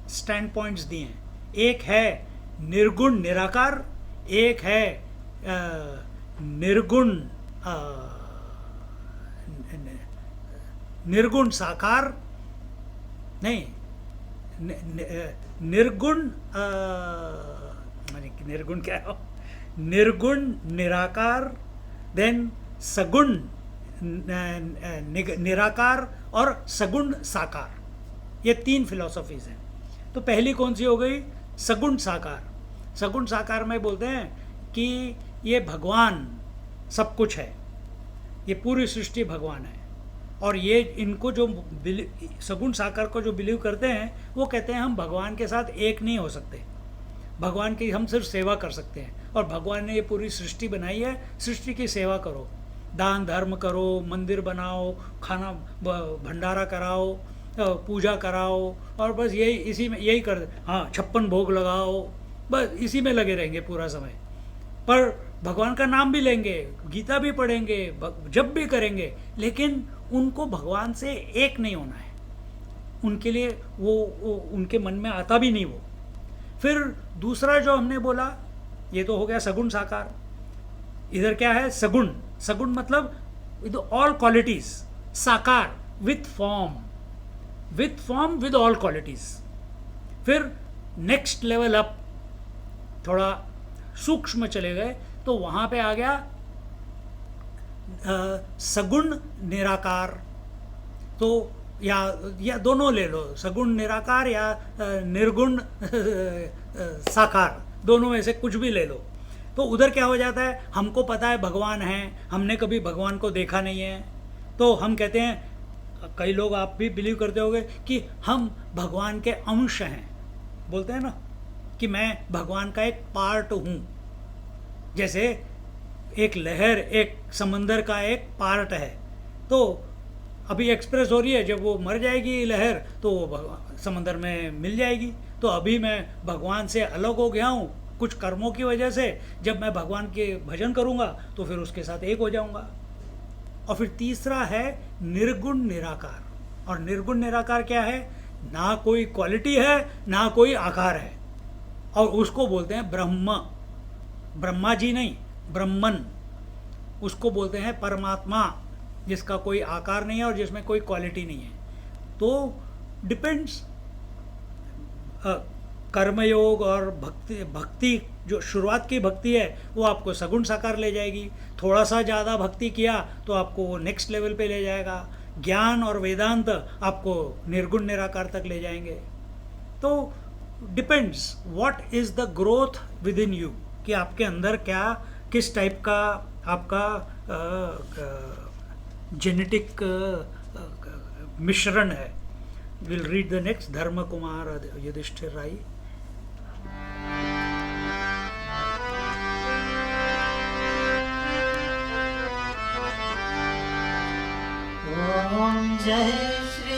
S1: स्टैंड पॉइंट्स दिए हैं। एक है निर्गुण निराकार, एक है निर्गुण साकार, नहीं, निर्गुण निर्गुण क्या है, निर्गुण निराकार, देन सगुण निराकार और सगुण साकार। ये 3 फिलॉसफीज हैं। तो पहली कौन सी हो गई? सगुण साकार। सगुण साकार में बोलते हैं कि ये भगवान सब कुछ है, ये पूरी सृष्टि भगवान है, और ये इनको जो सगुण साकार को जो बिलीव करते हैं, वो कहते हैं हम भगवान के साथ एक नहीं हो सकते, भगवान की हम सिर्फ सेवा कर सकते हैं, और भगवान ने ये पूरी सृष्टि बनाई है, सृष्टि की सेवा करो, दान धर्म करो, मंदिर बनाओ, खाना भंडारा कराओ, पूजा कराओ, और बस यही इसी में यही कर, हाँ 56 भोग लगाओ, बस इसी में लगे रहेंगे पूरा समय। पर भगवान का नाम भी लेंगे, गीता भी पढ़ेंगे, जब भी करेंगे, लेकिन उनको भगवान से एक नहीं होना है। उनके लिए वो उनके मन में आता भी नहीं वो। फिर दूसरा जो हमने बोला, ये तो हो गया सगुण साकार। इधर क्या है? सगुण। सगुण मतलब विद ऑल क्वालिटीज, साकार with form, with all qualities. फिर नेक्स्ट लेवल अप, थोड़ा सूक्ष्म चले गए, तो वहां पे आ गया सगुण निराकार। तो या दोनों ले लो, सगुण निराकार या निर्गुण साकार, दोनों में से कुछ भी ले लो। तो उधर क्या हो जाता है, हमको पता है भगवान है, हमने कभी भगवान को देखा नहीं है, तो हम कहते हैं, कई लोग आप भी बिलीव करते होंगे कि हम भगवान के अंश हैं। बोलते हैं ना कि मैं भगवान का एक पार्ट हूँ। जैसे एक लहर एक समंदर का एक पार्ट है, तो अभी एक्सप्रेस हो रही है, जब वो मर जाएगी लहर तो वो समंदर में मिल जाएगी। तो अभी मैं भगवान से अलग हो गया हूँ कुछ कर्मों की वजह से, जब मैं भगवान के भजन करूँगा तो फिर उसके साथ एक हो जाऊँगा। और फिर तीसरा है निर्गुण निराकार। और निर्गुण निराकार क्या है? ना कोई क्वालिटी है, ना कोई आकार है, और उसको बोलते हैं ब्रह्म। ब्रह्मा जी नहीं, ब्रह्मन। उसको बोलते हैं परमात्मा, जिसका कोई आकार नहीं है और जिसमें कोई क्वालिटी नहीं है। तो डिपेंड्स, कर्मयोग और भक्ति जो शुरुआत की भक्ति है वो आपको सगुण साकार ले जाएगी। थोड़ा सा ज़्यादा भक्ति किया तो आपको नेक्स्ट लेवल पे ले जाएगा। ज्ञान और वेदांत आपको निर्गुण निराकार तक ले जाएंगे। तो depends what is the growth with in you, कि आपके अंदर क्या, किस टाइप का आपका जेनेटिक मिश्रण है। Will read the next. धर्म कुमार युधिष्ठिर राय।
S2: ओम जय श्री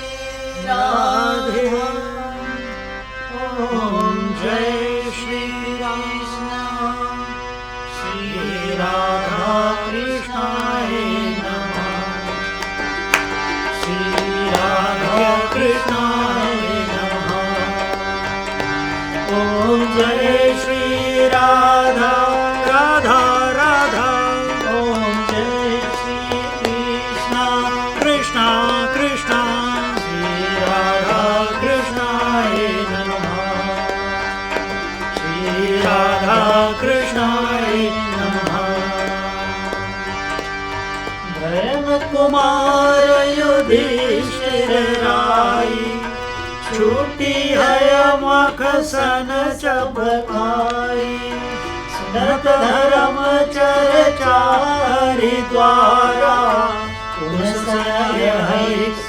S2: राधे। ओम जय श्री कृष्ण। श्री राधा कृष्णाय नमः। श्री राधा कृष्णाय नमः। ओम जय श्री राधा राधा राधा। ओम जय श्री कृष्ण कृष्ण कृष्ण। श्री राधा कृष्णाय नमः। श्री राधा कृष्णाय नमः। धर्म कुमार युधिष्ठिर राय। छूटी है मख सन चबकाई। सुनत धर्म चर्चा हरिद्वारा।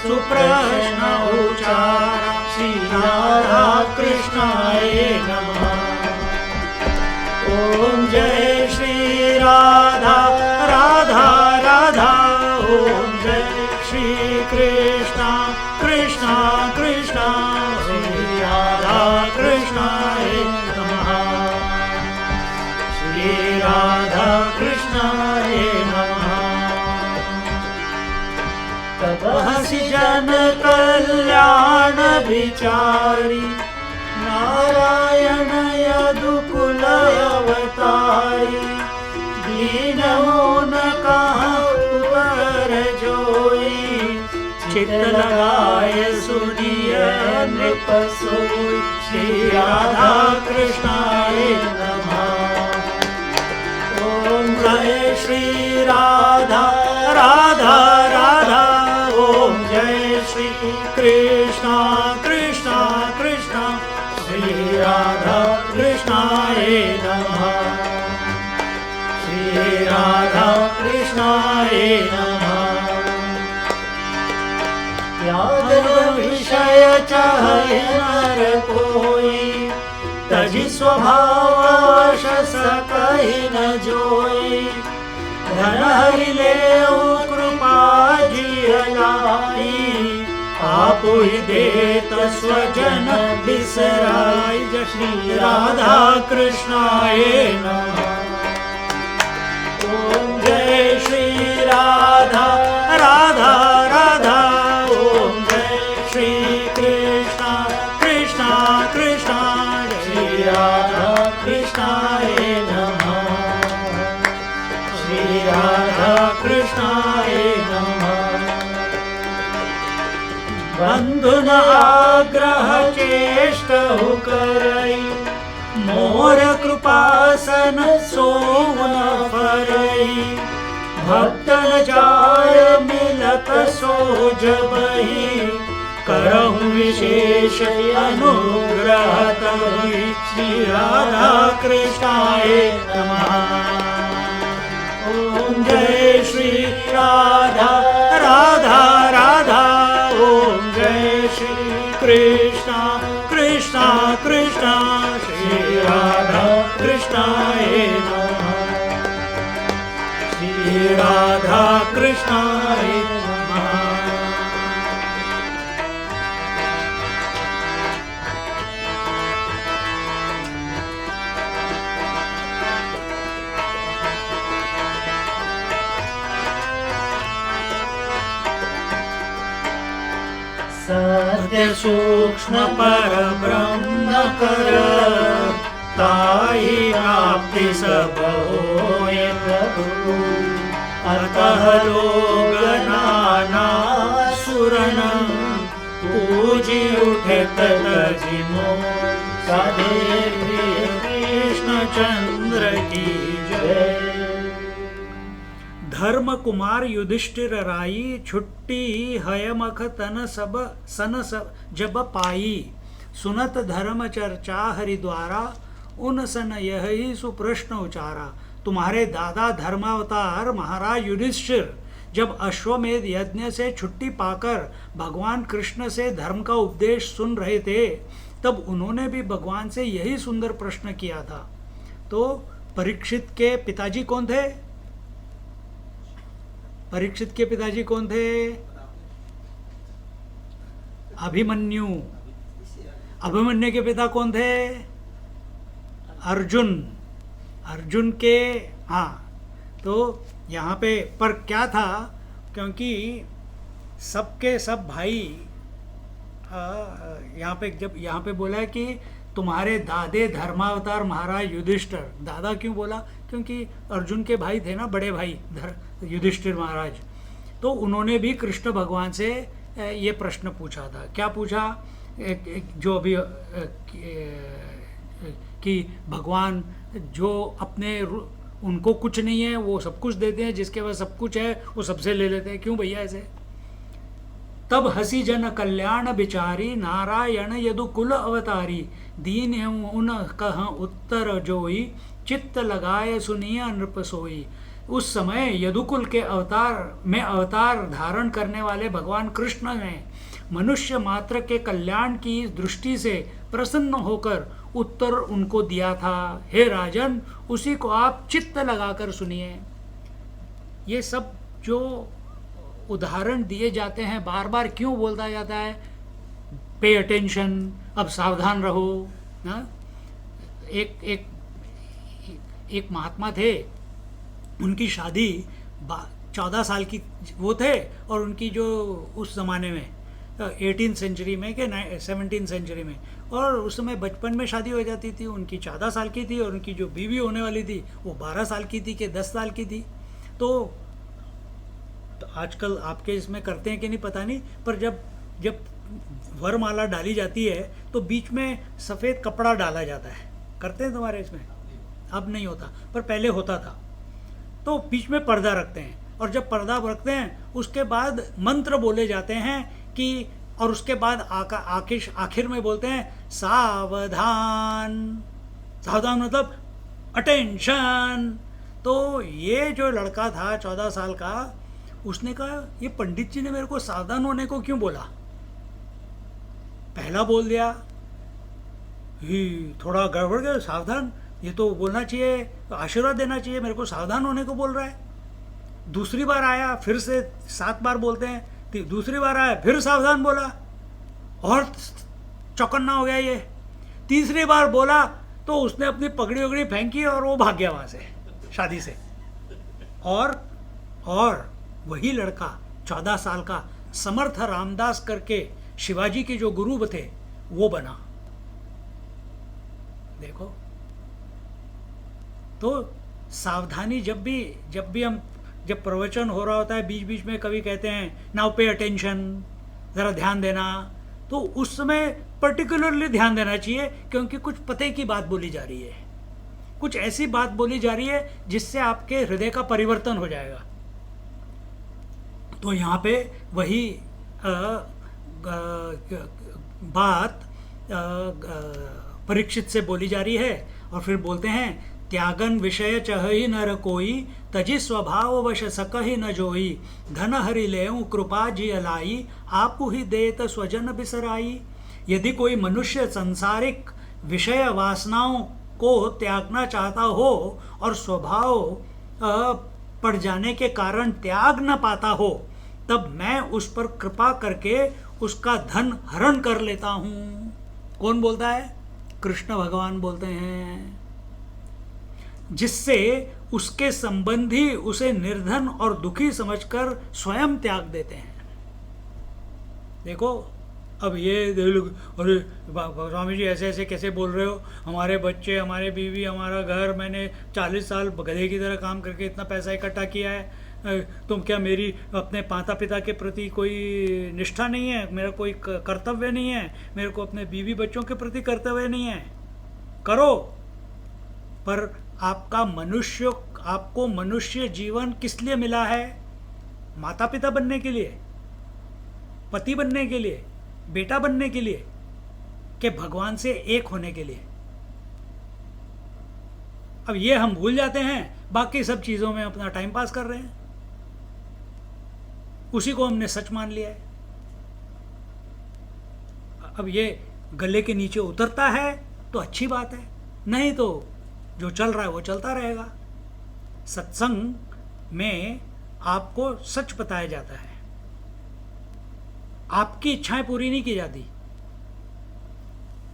S2: सुप्रश्न उचारा। श्री राधा कृष्णाय नमः। ओम जय श्री राधा राधा राधा। ओम जय श्री कृष्ण कृष्ण कृष्ण। श्री राधा कृष्णाय नमः। श्री राधा कृष्णाय नमः। तपसि जन कल्याण विचारी। नारायण यदुकुल अवतारी। दीनों न कहर जोई। चित लगाए सुनिय नृप सोई। श्री राधा कृष्णाय नमः। ओम जय श्री राधा राधा राधा। ओम जय श्री कृष्ण कृष्ण कृष्ण। श्री राधा कृष्णाय नमः। श्री राधा कृष्णाय नमः। याद विषय चाहे नर कोई। तजि स्वभावश सकहि न जोई। धन हरि लेऊ कृपा जियलाई। आप ही देत स्वजन बिसराई। जय श्री राधा कृष्णाय नमः। ओम जय श्री राधा राधा राधा। ओम जय श्री कृष्ण कृष्ण कृष्ण। श्री राधा कृष्णाय नमः। श्री राधा कृष्णाय नमः। बंधुन आग्रह चेष्टहु करई। मोर कृपासन सोन फरई। भक्तन जाय मिलत सोज बही। करहु विशेष अनुग्रह तहि। श्री राधा कृष्णाय नमः। ओम जय श्री राधा राधा राधा। ओम जय श्री कृष्ण कृष्ण कृष्ण। श्री राधा कृष्णाय नमः। श्री राधा कृष्णाय नमः। सत्य सूक्ष्म पर ब्रह्म कर।
S1: ताहि प्राप्ति सब होय प्रभु। अतः लोग नाना सुरन पूजी उठे तजी मोह। साधे कृष्ण चंद्र की जय। धर्म कुमार युधिष्ठिर राई छुट्टी हयमख तन सब सन सब जब पाई। सुनत धर्म चर्चा हरिद्वारा उन सन यही सुप्रश्न उचारा। तुम्हारे दादा धर्मावतार महाराज युधिष्ठिर जब अश्वमेध यज्ञ से छुट्टी पाकर भगवान कृष्ण से धर्म का उपदेश सुन रहे थे, तब उन्होंने भी भगवान से यही सुंदर प्रश्न किया था। तो परीक्षित के पिताजी कौन थे? परीक्षित के पिताजी कौन थे? अभिमन्यु। अभिमन्यु के पिता कौन थे? अर्जुन। अर्जुन के, हाँ, तो यहाँ पे पर क्या था, क्योंकि सबके सब भाई यहाँ पे जब यहाँ पे बोला है कि तुम्हारे दादे धर्मावतार महाराज युधिष्ठिर। दादा क्यों बोला? क्योंकि अर्जुन के भाई थे ना, बड़े भाई युधिष्ठिर महाराज। तो उन्होंने भी कृष्ण भगवान से ये प्रश्न पूछा था। क्या पूछा? जो अभी कि भगवान जो अपने उनको कुछ नहीं है वो सब कुछ देते हैं, जिसके पास सब कुछ है वो सबसे ले लेते हैं, क्यों भैया ऐसे? तब हसी जन कल्याण बिचारी नारायण यदु कुल अवतारी। दीन उन कह उत्तर जोई चित्त लगाए सुनिया नृप सोई। उस समय यदुकुल के अवतार धारण करने वाले भगवान कृष्ण ने मनुष्य मात्र के कल्याण की दृष्टि से प्रसन्न होकर उत्तर उनको दिया था। हे राजन, उसी को आप चित्त लगाकर सुनिए। ये सब जो उदाहरण दिए जाते हैं, बार बार क्यों बोलता जाता है? पे अटेंशन, अब सावधान रहो ना। एक महात्मा थे, उनकी शादी 14 साल की वो थे, और उनकी जो उस ज़माने में 18th सेंचुरी में कि 17th सेंचुरी में, और उस समय बचपन में शादी हो जाती थी। उनकी 14 साल की थी और उनकी जो बीवी होने वाली थी वो 12 साल की थी कि 10 साल की थी। तो आजकल आपके इसमें करते हैं कि नहीं पता नहीं, पर जब वरमाला डाली जाती है तो बीच में सफ़ेद कपड़ा डाला जाता है। करते हैं तुम्हारे इसमें? अब नहीं होता, पर पहले होता था। तो बीच में पर्दा रखते हैं, और जब पर्दा रखते हैं उसके बाद मंत्र बोले जाते हैं कि, और उसके बाद आखिर में बोलते हैं सावधान। सावधान मतलब अटेंशन। तो ये जो लड़का था 14 साल का, उसने कहा ये पंडित जी ने मेरे को सावधान होने को क्यों बोला? पहला बोल दिया ही थोड़ा गड़बड़ गया, सावधान, ये तो बोलना चाहिए, आशीर्वाद देना चाहिए, मेरे को सावधान होने को बोल रहा है। दूसरी बार आया, फिर से 7 बार बोलते हैं, दूसरी बार आया फिर सावधान बोला, और चौकन्ना हो गया ये। तीसरी बार बोला तो उसने अपनी पगड़ी वगड़ी फेंकी और वो भाग गया वहाँ से, शादी से। और वही लड़का 14 साल का समर्थ रामदास करके शिवाजी के जो गुरु थे वो बना। देखो, तो सावधानी जब भी हम जब प्रवचन हो रहा होता है, बीच बीच में कभी कहते हैं नाउ पे अटेंशन, ज़रा ध्यान देना, तो उस समय पर्टिकुलरली ध्यान देना चाहिए, क्योंकि कुछ पते की बात बोली जा रही है, कुछ ऐसी बात बोली जा रही है जिससे आपके हृदय का परिवर्तन हो जाएगा। तो यहाँ पे वही बात परीक्षित से बोली जा रही है, और फिर बोलते हैं त्यागन विषय चहि नर कोई, तजि स्वभाव वश सकहि न जोई। धन हरि लेऊ कृपा जी अलाई, आपु ही देत स्वजन बिसराई। यदि कोई मनुष्य संसारिक विषय वासनाओं को त्यागना चाहता हो और स्वभाव पड़ जाने के कारण त्याग न पाता हो, तब मैं उस पर कृपा करके उसका धन हरण कर लेता हूँ। कौन बोलता है? कृष्ण भगवान बोलते हैं। जिससे उसके संबंधी उसे निर्धन और दुखी समझकर स्वयं त्याग देते हैं। देखो, अब ये लोग, अरे स्वामी जी ऐसे ऐसे कैसे बोल रहे हो, हमारे बच्चे, हमारे बीवी, हमारा घर, मैंने 40 साल गधे की तरह काम करके इतना पैसा इकट्ठा किया है, तुम क्या मेरी अपने माता पिता के प्रति कोई निष्ठा नहीं है, मेरा कोई कर्तव्य नहीं है, मेरे को अपने बीवी बच्चों के प्रति कर्तव्य नहीं है? करो, पर आपको मनुष्य जीवन किस लिए मिला है? माता पिता बनने के लिए, पति बनने के लिए, बेटा बनने के लिए, कि भगवान से एक होने के लिए? अब ये हम भूल जाते हैं, बाकी सब चीजों में अपना टाइम पास कर रहे हैं, उसी को हमने सच मान लिया है। अब ये गले के नीचे उतरता है तो अच्छी बात है, नहीं तो जो चल रहा है वो चलता रहेगा। सत्संग में आपको सच बताया जाता है, आपकी इच्छाएं पूरी नहीं की जाती।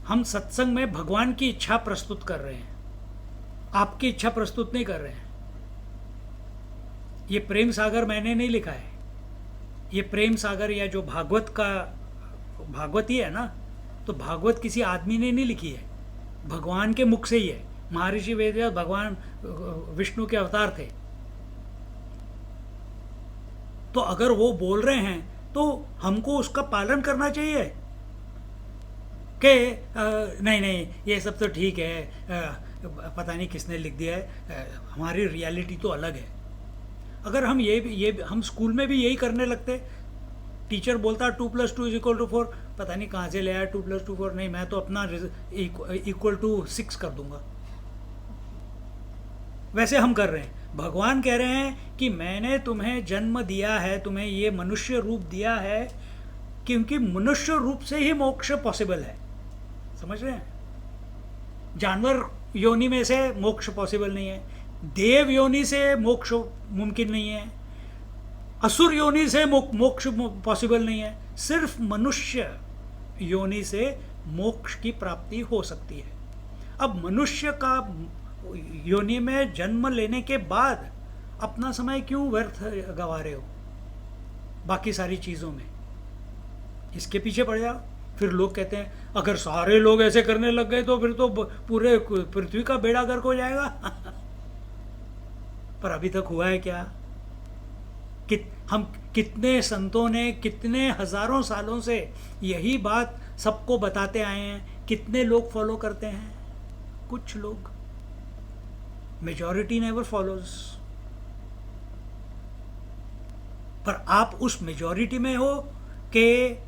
S1: हम सत्संग में भगवान की इच्छा प्रस्तुत कर रहे हैं, आपकी इच्छा प्रस्तुत नहीं कर रहे हैं। ये प्रेम सागर मैंने नहीं लिखा है, ये प्रेम सागर या जो भागवत ही है ना, तो भागवत किसी आदमी ने नहीं लिखी है, भगवान के मुख से ही है। महर्षि वेदव्यास भगवान विष्णु के अवतार थे, तो अगर वो बोल रहे हैं तो हमको उसका पालन करना चाहिए कि नहीं ये सब तो ठीक है, पता नहीं किसने लिख दिया है, हमारी रियलिटी तो अलग है। अगर हम हम स्कूल में भी यही करने लगते, टीचर बोलता 2 + 2 = 4, पता नहीं कहाँ से ले आया 2 + 2 4, नहीं मैं तो अपना = 6 कर दूंगा। वैसे हम कर रहे हैं। भगवान कह रहे हैं कि मैंने तुम्हें जन्म दिया है, तुम्हें ये मनुष्य रूप दिया है, क्योंकि मनुष्य रूप से ही मोक्ष पॉसिबल है। समझ रहे हैं? जानवर योनि में से मोक्ष पॉसिबल नहीं है, देव योनि से मोक्ष मुमकिन नहीं है, असुर योनि से मोक्ष पॉसिबल नहीं है, सिर्फ मनुष्य योनि से मोक्ष की प्राप्ति हो सकती है। अब मनुष्य का योनि में जन्म लेने के बाद अपना समय क्यों व्यर्थ गवा रहे हो बाकी सारी चीजों में? इसके पीछे पड़ जाओ। फिर लोग कहते हैं अगर सारे लोग ऐसे करने लग गए तो फिर तो पूरे पृथ्वी का बेड़ा गर्क हो जाएगा। पर अभी तक हुआ है क्या? हम कितने संतों ने कितने हजारों सालों से यही बात सबको बताते आए हैं, कितने लोग फॉलो करते हैं? कुछ लोग। Majority never follows. पर आप उस मेजॉरिटी में हो कि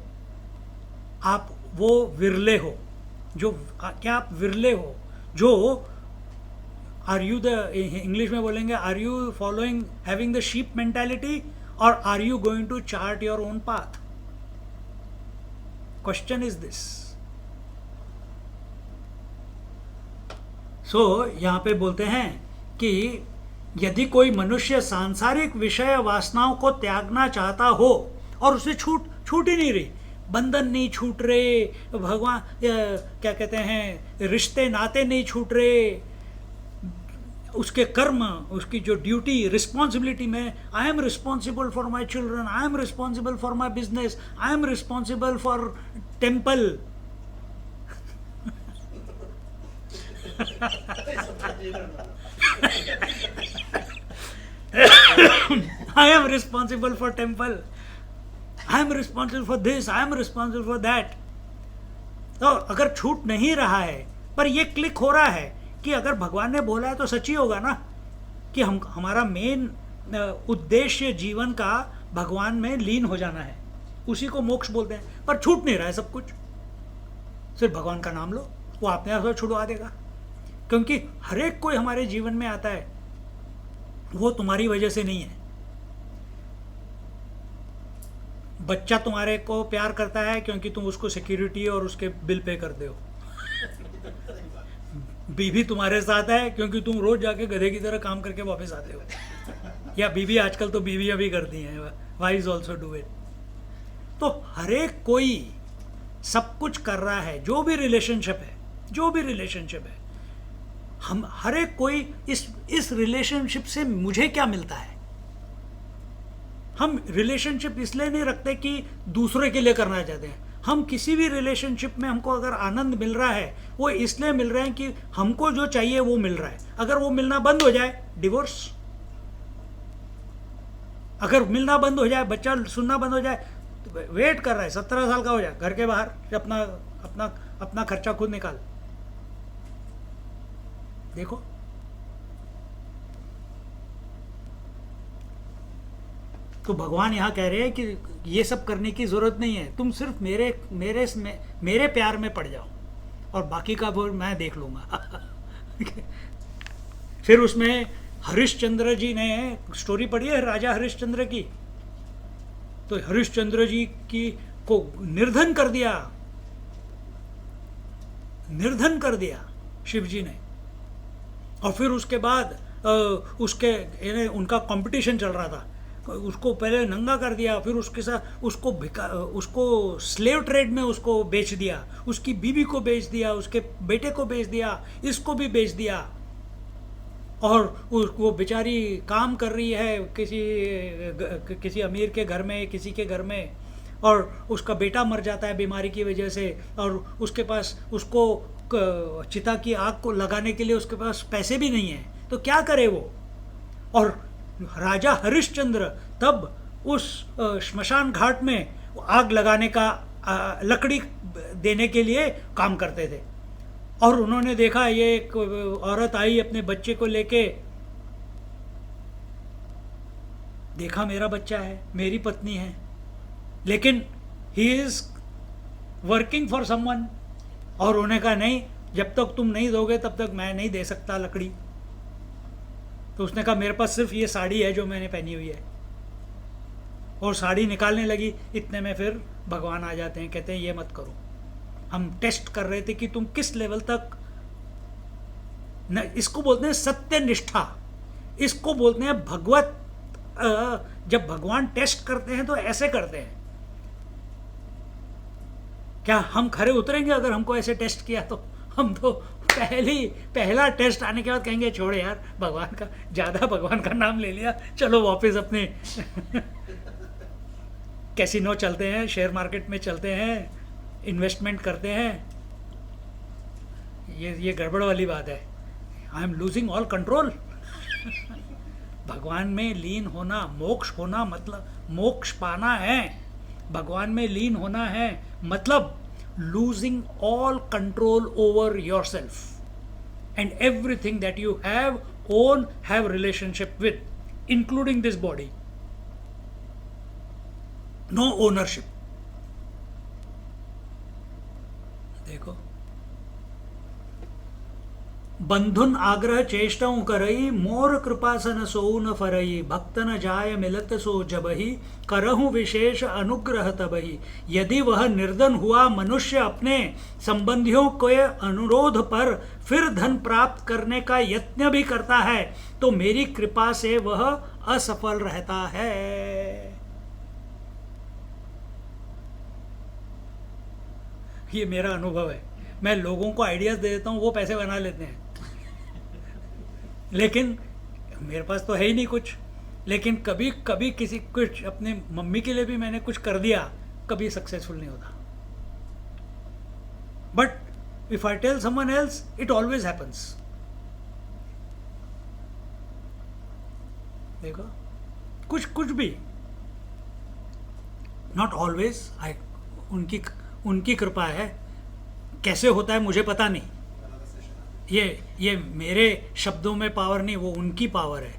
S1: आप वो विरले हो, जो क्या आप विरले हो जो आर यू द, इंग्लिश में बोलेंगे, are you following having the sheep mentality और are you going to chart your own path? Question is this. So यहां पे बोलते हैं कि यदि कोई मनुष्य सांसारिक विषय वासनाओं को त्यागना चाहता हो और उसे छूट ही नहीं रही, बंधन नहीं छूट रहे, भगवान क्या कहते हैं, रिश्ते नाते नहीं छूट रहे, उसके कर्म, उसकी जो ड्यूटी, रिस्पॉन्सिबिलिटी में, I am responsible for my children, I am responsible for my business, I am responsible for temple, I am responsible for temple, I am responsible for this, I am responsible for that। तो अगर छूट नहीं रहा है पर ये click हो रहा है कि अगर भगवान ने बोला है तो सच ही होगा ना, कि हमारा मेन उद्देश्य जीवन का भगवान में लीन हो जाना है, उसी को मोक्ष बोलते हैं। पर छूट नहीं रहा है सब कुछ, सिर्फ भगवान का नाम लो, वो अपने आप से छुड़वा देगा। क्योंकि हर एक कोई हमारे जीवन में आता है, वो तुम्हारी वजह से नहीं है। बच्चा तुम्हारे को प्यार करता है क्योंकि तुम उसको सिक्योरिटी और उसके बिल पे करते हो। बीवी तुम्हारे साथ है क्योंकि तुम रोज जाके गधे की तरह काम करके वापस आते हो। या बीवी, आजकल तो बीवियां भी करती हैं, वाइज ऑल्सो डू इट। तो हर एक कोई सब कुछ कर रहा है, जो भी रिलेशनशिप है, हम हर एक कोई इस रिलेशनशिप से मुझे क्या मिलता है। हम रिलेशनशिप इसलिए नहीं रखते कि दूसरे के लिए करना चाहते हैं, हम किसी भी रिलेशनशिप में हमको अगर आनंद मिल रहा है, वो इसलिए मिल रहा है कि हमको जो चाहिए वो मिल रहा है। अगर वो मिलना बंद हो जाए, डिवोर्स। अगर मिलना बंद हो जाए, बच्चा सुनना बंद हो जाए, तो वेट कर रहा है 17 साल का हो जाए, घर के बाहर अपना अपना अपना खर्चा खुद निकाल। देखो, तो भगवान यहाँ कह रहे हैं कि ये सब करने की जरूरत नहीं है, तुम सिर्फ मेरे प्यार में पड़ जाओ और बाकी का वो मैं देख लूंगा। फिर उसमें हरिश्चंद्र जी ने स्टोरी पढ़ी है, राजा हरिश्चंद्र की। तो हरिश्चंद्र जी की को निर्धन कर दिया शिव जी ने। और फिर उसके बाद उनका कंपटीशन चल रहा था, उसको पहले नंगा कर दिया, फिर उसके साथ उसको स्लेव ट्रेड में उसको बेच दिया, उसकी बीवी को बेच दिया, उसके बेटे को बेच दिया, इसको भी बेच दिया। और वो बेचारी काम कर रही है किसी अमीर के घर में, किसी के घर में, और उसका बेटा मर जाता है बीमारी की वजह से, और उसके पास उसको चिता की आग को लगाने के लिए उसके पास पैसे भी नहीं है, तो क्या करे वो। और राजा हरिश्चंद्र तब उस श्मशान घाट में आग लगाने का लकड़ी देने के लिए काम करते थे। और उन्होंने देखा ये एक औरत आई अपने बच्चे को लेके, देखा मेरा बच्चा है, मेरी पत्नी है, लेकिन he is working for someone. और उन्होंने कहा नहीं, जब तक तुम नहीं दोगे तब तक मैं नहीं दे सकता लकड़ी। तो उसने कहा मेरे पास सिर्फ ये साड़ी है जो मैंने पहनी हुई है, और साड़ी निकालने लगी। इतने में फिर भगवान आ जाते हैं, कहते हैं ये मत करो, हम टेस्ट कर रहे थे कि तुम किस लेवल तक इसको बोलते हैं सत्य निष्ठा, इसको बोलते हैं भगवत। जब भगवान टेस्ट करते हैं तो ऐसे करते हैं। क्या हम खरे उतरेंगे अगर हमको ऐसे टेस्ट किया? तो हम तो पहला टेस्ट आने के बाद कहेंगे छोड़े यार, भगवान का ज्यादा भगवान का नाम ले लिया, चलो वापस अपने कैसीनो चलते हैं, शेयर मार्केट में चलते हैं, इन्वेस्टमेंट करते हैं। ये गड़बड़ वाली बात है। I am losing all control. भगवान में लीन होना, मोक्ष होना मतलब मोक्ष पाना है। भगवान में लीन होना है मतलब losing all control over yourself and everything that you have relationship with, including this body. No ownership. देखो, बंधुन आग्रह चेष्टाओं करई, मोर कृपासन सोऊ न फरई, भक्त न जाय मिलत सो जबहि, करहु विशेष अनुग्रह तबहि। यदि वह निर्धन हुआ मनुष्य अपने संबंधियों के अनुरोध पर फिर धन प्राप्त करने का यत्न भी करता है, तो मेरी कृपा से वह असफल रहता है। ये मेरा अनुभव है। मैं लोगों को आइडियाज दे देता हूँ, वो पैसे बना लेते हैं, लेकिन मेरे पास तो है ही नहीं कुछ। लेकिन कभी कभी किसी कुछ अपने मम्मी के लिए भी मैंने कुछ कर दिया, कभी सक्सेसफुल नहीं होता। But if I tell someone else, it always happens. देखो, कुछ भी, नॉट ऑलवेज, उनकी कृपा है। कैसे होता है मुझे पता नहीं, ये मेरे शब्दों में पावर नहीं, वो उनकी पावर है।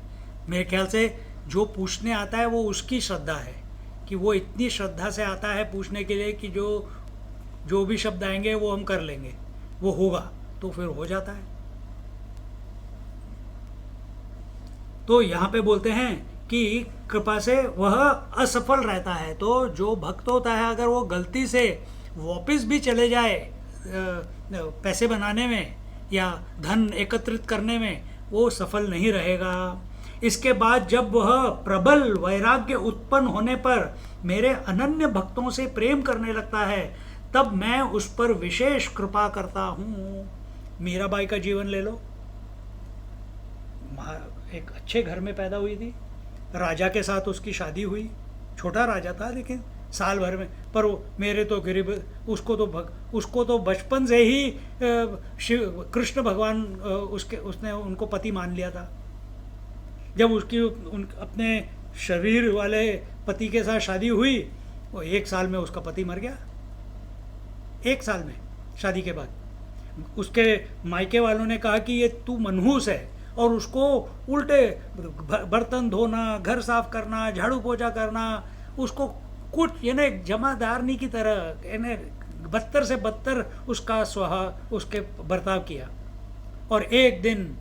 S1: मेरे ख्याल से जो पूछने आता है वो उसकी श्रद्धा है, कि वो इतनी श्रद्धा से आता है पूछने के लिए कि जो भी शब्द आएंगे वो हम कर लेंगे, वो होगा, तो फिर हो जाता है। तो यहाँ पे बोलते हैं कि कृपा से वह असफल रहता है। तो जो भक्त होता है, अगर वो गलती से वापस भी चले जाए पैसे बनाने में या धन एकत्रित करने में, वो सफल नहीं रहेगा। इसके बाद जब वह प्रबल वैराग्य उत्पन्न होने पर मेरे अनन्य भक्तों से प्रेम करने लगता है, तब मैं उस पर विशेष कृपा करता हूँ। मीराबाई का जीवन ले लो। एक अच्छे घर में पैदा हुई थी, राजा के साथ उसकी शादी हुई। छोटा राजा था लेकिन साल भर में। पर वो मेरे तो गरीब, उसको तो बचपन से ही शिव कृष्ण भगवान उसने उनको पति मान लिया था। जब उसकी अपने शरीर वाले पति के साथ शादी हुई, वो 1 साल में उसका पति मर गया। 1 साल में शादी के बाद उसके मायके वालों ने कहा कि ये तू मनहूस है, और उसको उल्टे बर्तन धोना, घर साफ करना, झाड़ू पोछा करना, उसको कुछ यानी जमादारनी की तरह यानी बदतर से बदतर उसका स्वभाव, उसके बर्ताव किया। और एक दिन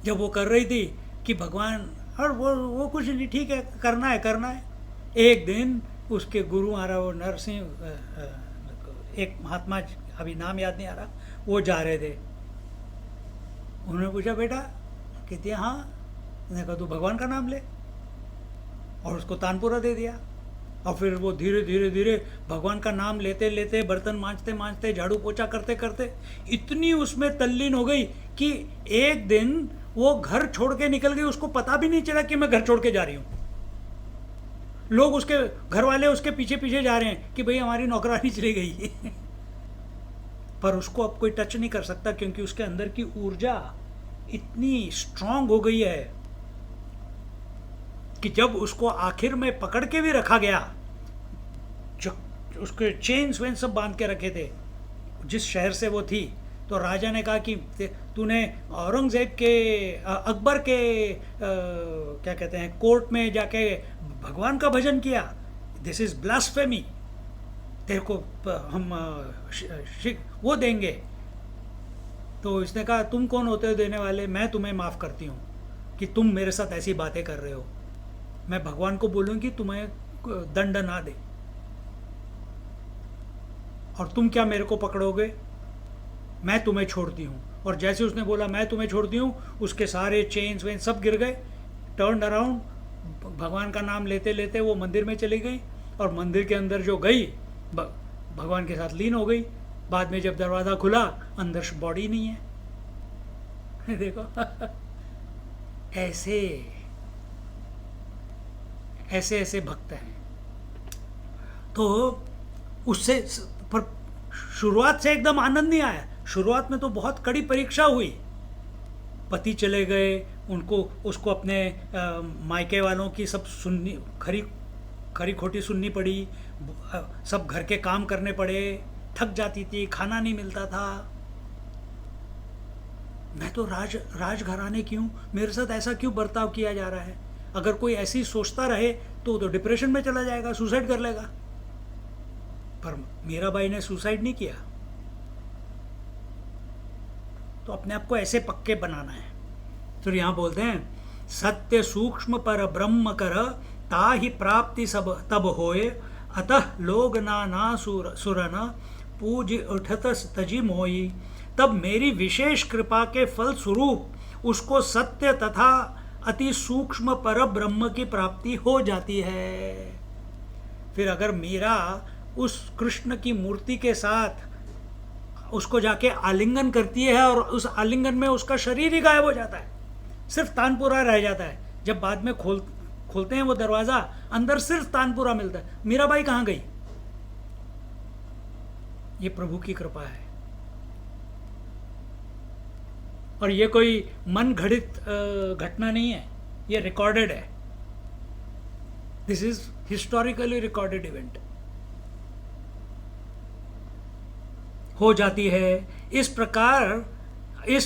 S1: जब वो कर रही थी कि भगवान, और वो कुछ नहीं, ठीक है करना है। एक दिन उसके गुरु महाराज, वो नरसिंह, एक महात्मा, अभी नाम याद नहीं आ रहा, वो जा रहे थे। उन्होंने पूछा बेटा, कहती है हाँ। मैंने कहा तू भगवान का नाम ले, और उसको तानपुरा दे दिया। और फिर वो धीरे धीरे भगवान का नाम लेते लेते, बर्तन मांजते, झाड़ू पोछा करते करते इतनी उसमें तल्लीन हो गई कि एक दिन वो घर छोड़ के निकल गई। उसको पता भी नहीं चला कि मैं घर छोड़ के जा रही हूँ। लोग, उसके घर वाले उसके पीछे पीछे जा रहे हैं कि भाई हमारी नौकरानी चली गई पर उसको अब कोई टच नहीं कर सकता, क्योंकि उसके अंदर की ऊर्जा इतनी स्ट्रांग हो गई है कि जब उसको आखिर में पकड़ के भी रखा गया, जो उसके चेन वेन सब बांध के रखे थे जिस शहर से वो थी, तो राजा ने कहा कि तूने औरंगजेब के, अकबर के क्या कहते हैं, कोर्ट में जाके भगवान का भजन किया, दिस इज ब्लास्फेमी, तेरे को हम वो देंगे। तो इसने कहा तुम कौन होते हो देने वाले, मैं तुम्हें माफ़ करती हूँ कि तुम मेरे साथ ऐसी बातें कर रहे हो। मैं भगवान को बोलूँगी तुम्हें दंड ना दे, और तुम क्या मेरे को पकड़ोगे, मैं तुम्हें छोड़ती हूँ। और जैसे उसने बोला मैं तुम्हें छोड़ती हूँ, उसके सारे चेन्स वेन सब गिर गए। टर्न अराउंड, भगवान का नाम लेते लेते वो मंदिर में चली गई, और मंदिर के अंदर जो गई भगवान के साथ लीन हो गई। बाद में जब दरवाज़ा खुला, अंदर बॉडी नहीं है देखो ऐसे भक्त हैं। तो उससे पर शुरुआत से एकदम आनंद नहीं आया। शुरुआत में तो बहुत कड़ी परीक्षा हुई। पति चले गए, उसको अपने मायके वालों की सब सुननी, खरी खोटी सुननी पड़ी, सब घर के काम करने पड़े, थक जाती थी, खाना नहीं मिलता था। मैं तो राजघराने की हूँ, मेरे साथ ऐसा क्यों बर्ताव किया जा रहा है। अगर कोई ऐसी सोचता रहे तो डिप्रेशन में चला जाएगा, सुसाइड कर लेगा। पर मीराबाई ने सुसाइड नहीं किया। तो अपने आप को ऐसे पक्के बनाना है। तो यहाँ बोलते हैं सत्य सूक्ष्म पर ब्रह्म कर, ताहि प्राप्ति सब तब होए, अतः लोग नाना सुरन पूज उठत तजी मोई। तब मेरी विशेष कृपा के फल स्वरूप उसको सत्य तथा अति सूक्ष्म पर ब्रह्म की प्राप्ति हो जाती है। फिर अगर मीरा उस कृष्ण की मूर्ति के साथ उसको जाके आलिंगन करती है, और उस आलिंगन में उसका शरीर ही गायब हो जाता है, सिर्फ तानपुरा रह जाता है। जब बाद में खोलते हैं वो दरवाज़ा, अंदर सिर्फ तानपुरा मिलता है। मीराबाई कहाँ गई? ये प्रभु की कृपा है। और ये कोई मन घड़ित घटना नहीं है, ये रिकॉर्डेड है। This is historically recorded event. हो जाती है इस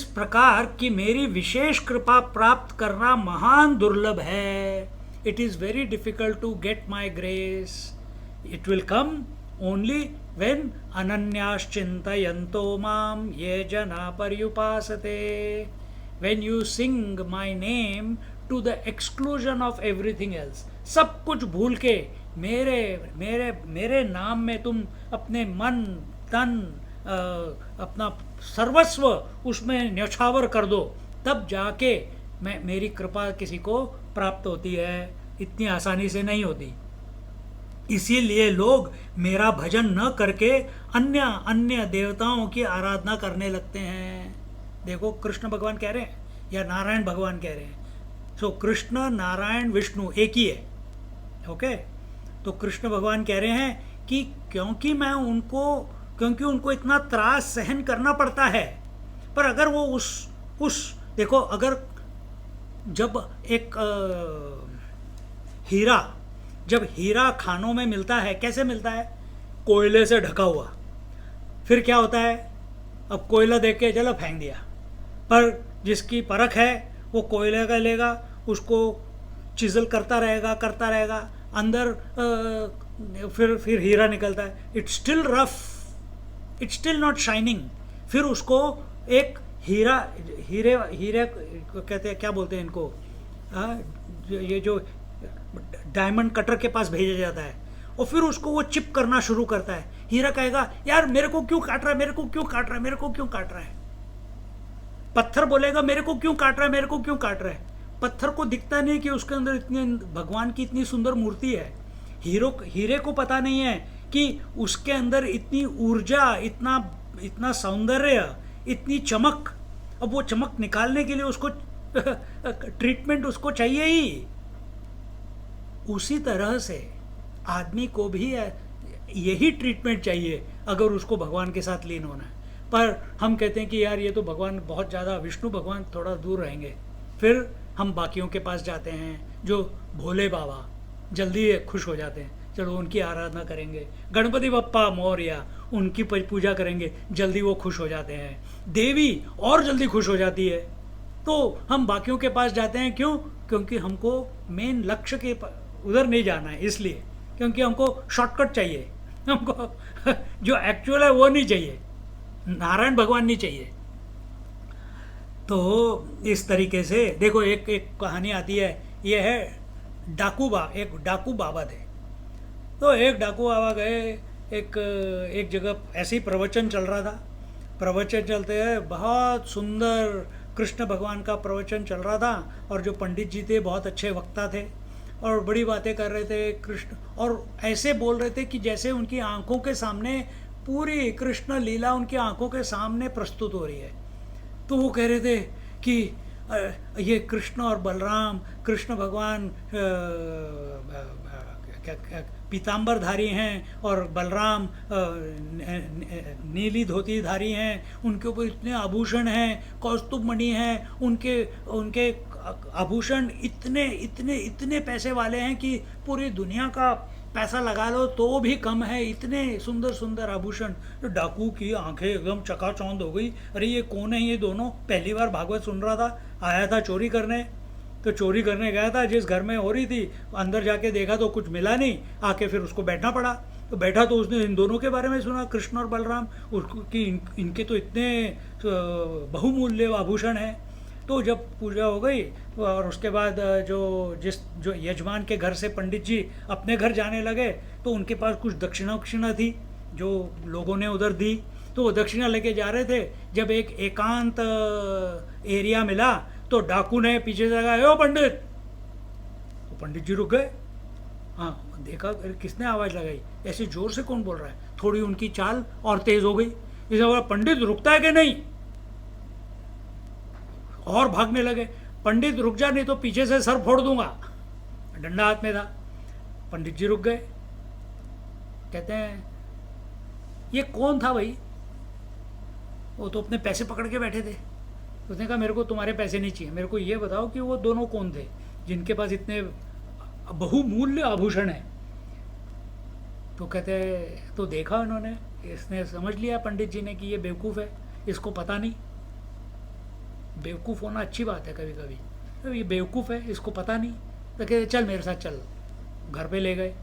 S1: प्रकार कि मेरी विशेष कृपा प्राप्त करना महान दुर्लभ है। It is very difficult to get my grace. It will come only when अनन्याश्चिन्तयन्तो माम ये जना पर्युपासते। When you sing my name to the exclusion of everything else. सब कुछ भूल के मेरे मेरे मेरे नाम में तुम अपने मन तन अपना सर्वस्व उसमें न्यौछावर कर दो, तब जाके मेरी कृपा किसी को प्राप्त होती है। इतनी आसानी से नहीं होती। इसीलिए लोग मेरा भजन न करके अन्य अन्य देवताओं की आराधना करने लगते हैं। देखो कृष्ण भगवान कह रहे हैं या नारायण भगवान कह रहे हैं। सो कृष्ण नारायण विष्णु एक ही है। ओके, तो कृष्ण भगवान कह रहे हैं कि क्योंकि उनको इतना त्रास सहन करना पड़ता है, पर अगर वो उस देखो, अगर जब एक जब हीरा खानों में मिलता है, कैसे मिलता है? कोयले से ढका हुआ। फिर क्या होता है? अब कोयला देख के चलो फेंक दिया, पर जिसकी परख है वो कोयले का लेगा, उसको चिजल करता रहेगा अंदर, फिर हीरा निकलता है। It's still rough, it's still not shining. फिर उसको एक हीरे कहते हैं, क्या बोलते हैं इनको, ये जो डायमंड कटर के पास भेजा जाता है, और फिर उसको वो चिप करना शुरू करता है। हीरा कहेगा यार मेरे को क्यों काट रहा है, मेरे को क्यों काट रहा है, मेरे को क्यों काट रहा है। पत्थर बोलेगा मेरे को क्यों काट रहा है, मेरे को क्यों काट रहा है। पत्थर को दिखता नहीं कि उसके अंदर इतनी भगवान की इतनी सुंदर मूर्ति है। हीरे को पता नहीं है कि उसके अंदर इतनी ऊर्जा, इतना सौंदर्य, इतनी चमक। अब वो चमक निकालने के लिए उसको ट्रीटमेंट उसको चाहिए ही। उसी तरह से आदमी को भी यही ट्रीटमेंट चाहिए अगर उसको भगवान के साथ लीन होना है। पर हम कहते हैं कि यार ये तो भगवान बहुत ज़्यादा, विष्णु भगवान थोड़ा दूर रहेंगे। फिर हम बाकियों के पास जाते हैं, जो भोले बाबा जल्दी खुश हो जाते हैं, चलो उनकी आराधना करेंगे। गणपति बप्पा मोरया, उनकी पूजा करेंगे, जल्दी वो खुश हो जाते हैं। देवी और जल्दी खुश हो जाती है। तो हम बाकियों के पास जाते हैं, क्यों? क्योंकि हमको मेन लक्ष्य के उधर नहीं जाना है, इसलिए, क्योंकि हमको शॉर्टकट चाहिए, हमको जो एक्चुअल है वो नहीं चाहिए, नारायण भगवान नहीं चाहिए। तो इस तरीके से देखो, एक कहानी आती है, ये है एक डाकू बाबा थे। तो एक डाकू बाबा गए, एक जगह ऐसे ही प्रवचन चल रहा था। प्रवचन चलते हैं, बहुत सुंदर कृष्ण भगवान का प्रवचन चल रहा था, और जो पंडित जी थे बहुत अच्छे वक्ता थे और बड़ी बातें कर रहे थे कृष्ण, और ऐसे बोल रहे थे कि जैसे उनकी आंखों के सामने पूरी कृष्ण लीला उनकी आंखों के सामने प्रस्तुत हो रही है। तो वो कह रहे थे कि ये कृष्ण और बलराम, कृष्ण भगवान पीताम्बरधारी हैं और बलराम नीली धोतीधारी हैं, उनके ऊपर इतने आभूषण हैं, कौस्तुभ मणि हैं, उनके आभूषण इतने पैसे वाले हैं कि पूरी दुनिया का पैसा लगा लो तो भी कम है, इतने सुंदर सुंदर आभूषण। तो डाकू की आंखें एकदम चकाचौंध हो गई। अरे ये कौन है ये दोनों? पहली बार भागवत सुन रहा था, आया था चोरी करने, तो चोरी करने गया था जिस घर में हो रही थी, अंदर जाके देखा तो कुछ मिला नहीं, आके फिर उसको बैठना पड़ा। तो बैठा तो उसने इन दोनों के बारे में सुना, कृष्ण और बलराम, कि इनके तो इतने बहुमूल्य आभूषण हैं। तो जब पूजा हो गई और उसके बाद जो यजमान के घर से पंडित जी अपने घर जाने लगे, तो उनके पास कुछ दक्षिणा थी जो लोगों ने उधर दी। तो वो दक्षिणा लेके जा रहे थे, जब एक एकांत एरिया मिला तो डाकू ने पीछे से कहा, ओ पंडित। तो पंडित जी रुक गए। हाँ, देखा किसने आवाज़ लगाई, ऐसे जोर से कौन बोल रहा है। थोड़ी उनकी चाल और तेज हो गई। इसे बोला, पंडित रुकता है कि नहीं? और भागने लगे। पंडित रुक जा, नहीं तो पीछे से सर फोड़ दूंगा। डंडा हाथ में था। पंडित जी रुक गए। कहते हैं, ये कौन था भाई? वो तो अपने पैसे पकड़ के बैठे थे। उसने कहा, मेरे को तुम्हारे पैसे नहीं चाहिए, मेरे को ये बताओ कि वो दोनों कौन थे जिनके पास इतने बहुमूल्य आभूषण है। तो कहते, तो देखा उन्होंने, इसने समझ लिया पंडित जी ने कि ये बेवकूफ़ है, इसको पता नहीं। बेवकूफ़ होना अच्छी बात है कभी कभी। तो ये बेवकूफ़ है, इसको पता नहीं। तो कहते, चल मेरे साथ चल। घर पे ले गए।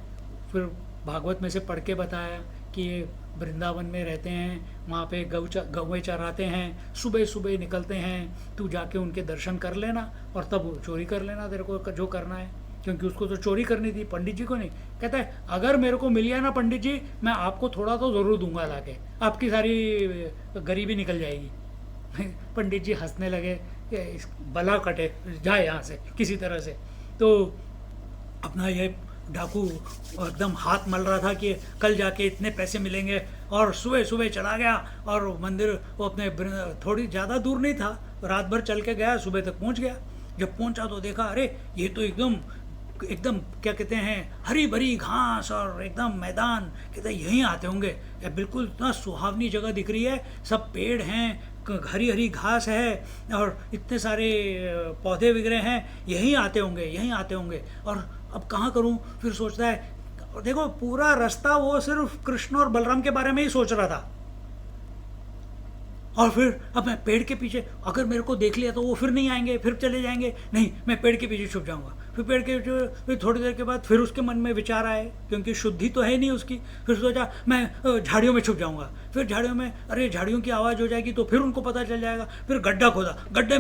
S1: फिर भागवत में से पढ़ के बताया कि ये वृंदावन में रहते हैं, वहाँ पे गौवें चराते हैं, सुबह सुबह निकलते हैं, तू जाके उनके दर्शन कर लेना और तब चोरी कर लेना तेरे को जो करना है, क्योंकि उसको तो चोरी करनी थी, पंडित जी को नहीं। कहता है, अगर मेरे को मिल गया ना पंडित जी, मैं आपको थोड़ा तो ज़रूर दूंगा लाके, आपकी सारी गरीबी निकल जाएगी। पंडित जी हंसने लगे, बला कटे जाए यहाँ से किसी तरह से। तो अपना ये डाकू एकदम हाथ मल रहा था कि कल जाके इतने पैसे मिलेंगे, और सुबह सुबह चला गया और मंदिर वो अपने थोड़ी ज़्यादा दूर नहीं था, रात भर चल के गया, सुबह तक पहुंच गया। जब पहुंचा तो देखा, अरे ये तो एकदम एकदम क्या कहते हैं हरी भरी घास और एकदम मैदान, कहते हैं यहीं आते होंगे। या बिल्कुल इतना सुहावनी जगह दिख रही है, सब पेड़ हैं, हरी हरी घास है और इतने सारे पौधे वगैरह हैं, यहीं आते होंगे, यहीं आते होंगे। और अब कहाँ करूँ, फिर सोचता है। देखो पूरा रास्ता वो सिर्फ कृष्ण और बलराम के बारे में ही सोच रहा था। और फिर अब मैं पेड़ के पीछे, अगर मेरे को देख लिया तो वो फिर नहीं आएंगे, फिर चले जाएंगे, नहीं मैं पेड़ के पीछे छुप जाऊंगा। फिर पेड़ के पीछे, फिर थोड़ी देर के बाद फिर उसके मन में विचार आए, क्योंकि शुद्धि तो है नहीं उसकी। फिर सोचा मैं झाड़ियों में छुप जाऊंगा। फिर झाड़ियों में, अरे झाड़ियों की आवाज़ हो जाएगी तो फिर उनको पता चल जाएगा। फिर गड्ढा खोदा, गड्ढे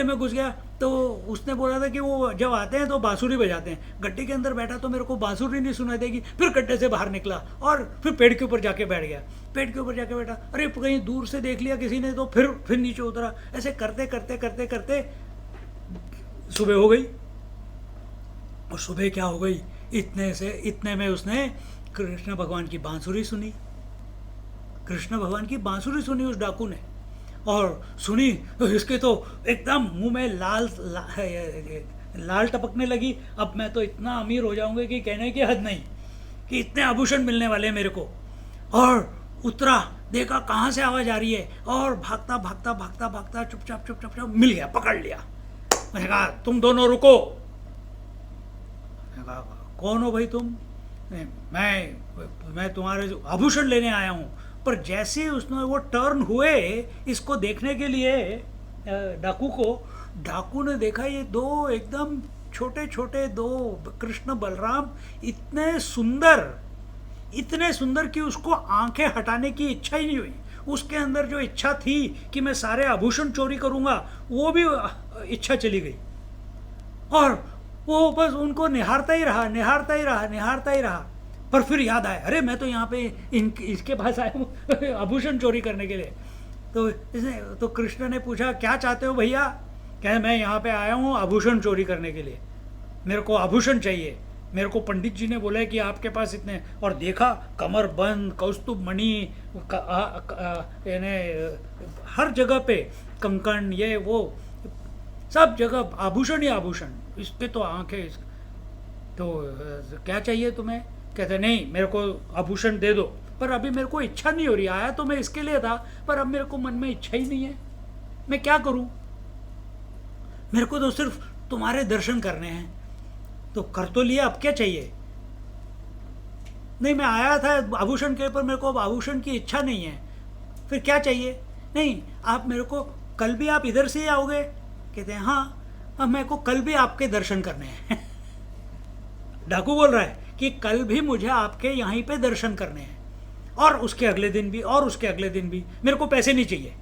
S1: में घुस गया। तो उसने बोला था कि वो जब आते हैं तो बांसुरी बजाते हैं। गड्ढे के अंदर बैठा तो मेरे को बांसुरी नहीं सुनाई देगी। फिर गड्ढे से बाहर निकला और फिर पेड़ के ऊपर जाके बैठ गया। पेड़ के ऊपर जाके बैठा, अरे कहीं दूर से देख लिया किसी ने, तो फिर नीचे उतरा। ऐसे करते करते करते करते सुबह हो गई। और सुबह क्या हो गई, इतने में उसने कृष्ण भगवान की बांसुरी सुनी। कृष्ण भगवान की बांसुरी सुनी उस डाकू ने, और सुनी तो इसके तो एकदम मुंह में लाल टपकने लगी। अब मैं तो इतना अमीर हो जाऊंगा कि कहने की हद नहीं, कि इतने आभूषण मिलने वाले हैं मेरे को। और उतरा, देखा कहाँ से आवाज आ रही है, और भागता भागता भागता भागता चुपचाप मिल गया, पकड़ लिया। मैंने कहा तुम दोनों रुको। मैंने कहा कौन हो भाई तुम? मैं तुम्हारे आभूषण लेने आया हूँ। पर जैसे ही उसने वो टर्न हुए इसको देखने के लिए डाकू ने देखा ये दो एकदम छोटे छोटे दो कृष्ण बलराम, इतने सुंदर कि उसको आंखें हटाने की इच्छा ही नहीं हुई। उसके अंदर जो इच्छा थी कि मैं सारे आभूषण चोरी करूंगा, वो भी इच्छा चली गई। और वो बस उनको निहारता ही रहा। पर फिर याद आया, अरे मैं तो यहाँ पे इसके पास आया हूँ आभूषण चोरी करने के लिए। तो कृष्ण ने पूछा क्या चाहते हो भैया? कहे मैं यहाँ पे आया हूँ आभूषण चोरी करने के लिए, मेरे को आभूषण चाहिए। मेरे को पंडित जी ने बोला है कि आपके पास इतने, और देखा कमर बंद, कौस्तुभ मणि, यानी हर जगह पे कंकण, ये वो सब जगह आभूषण ही आभूषण। इसके तो आंखें, तो क्या चाहिए तुम्हें? कहते नहीं मेरे को आभूषण दे दो, पर अभी मेरे को इच्छा नहीं हो रही। आया तो मैं इसके लिए था, पर अब मेरे को मन में इच्छा ही नहीं है, मैं क्या करूं? मेरे को तो सिर्फ तुम्हारे दर्शन करने हैं। तो कर तो लिया, अब क्या चाहिए? नहीं मैं आया था आभूषण के, पर मेरे को अब आभूषण की इच्छा नहीं है। फिर क्या चाहिए? नहीं आप मेरे को, कल भी आप इधर से ही आओगे? कहते हैं हाँ, अब मेरे को कल भी आपके दर्शन करने हैं डाकू बोल रहा है कि कल भी मुझे आपके यहीं पे दर्शन करने हैं, और उसके अगले दिन भी, और उसके अगले दिन भी। मेरे को पैसे नहीं चाहिए।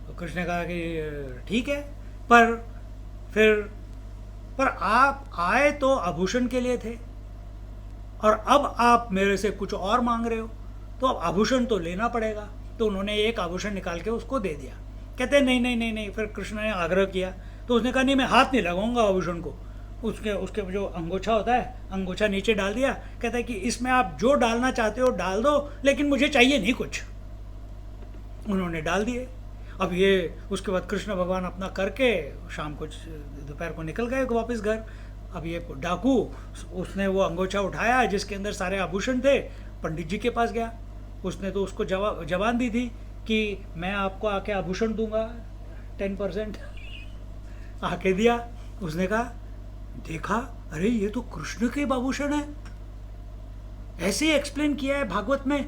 S1: तो कृष्ण ने कहा कि ठीक है, पर आप आए तो आभूषण के लिए थे, और अब आप मेरे से कुछ और मांग रहे हो, तो अब आभूषण तो लेना पड़ेगा। तो उन्होंने एक आभूषण निकाल के उसको दे दिया। कहते नहीं। फिर कृष्ण ने आग्रह किया, तो उसने कहा नहीं मैं हाथ नहीं लगाऊंगा आभूषण को। उसके जो अंगोछा होता है, अंगोछा नीचे डाल दिया। कहता है कि इसमें आप जो डालना चाहते हो डाल दो, लेकिन मुझे चाहिए नहीं कुछ। उन्होंने डाल दिए। अब ये उसके बाद कृष्ण भगवान अपना करके शाम को, दोपहर को निकल गए वापस घर। अब ये डाकू, उसने वो अंगोछा उठाया जिसके अंदर सारे आभूषण थे, पंडित जी के पास गया। उसने तो उसको जबान दी थी कि मैं आपको आके आभूषण दूंगा 10%। आके दिया। उसने कहा, देखा अरे ये तो कृष्ण के आभूषण है, ऐसे ही एक्सप्लेन किया है भागवत में,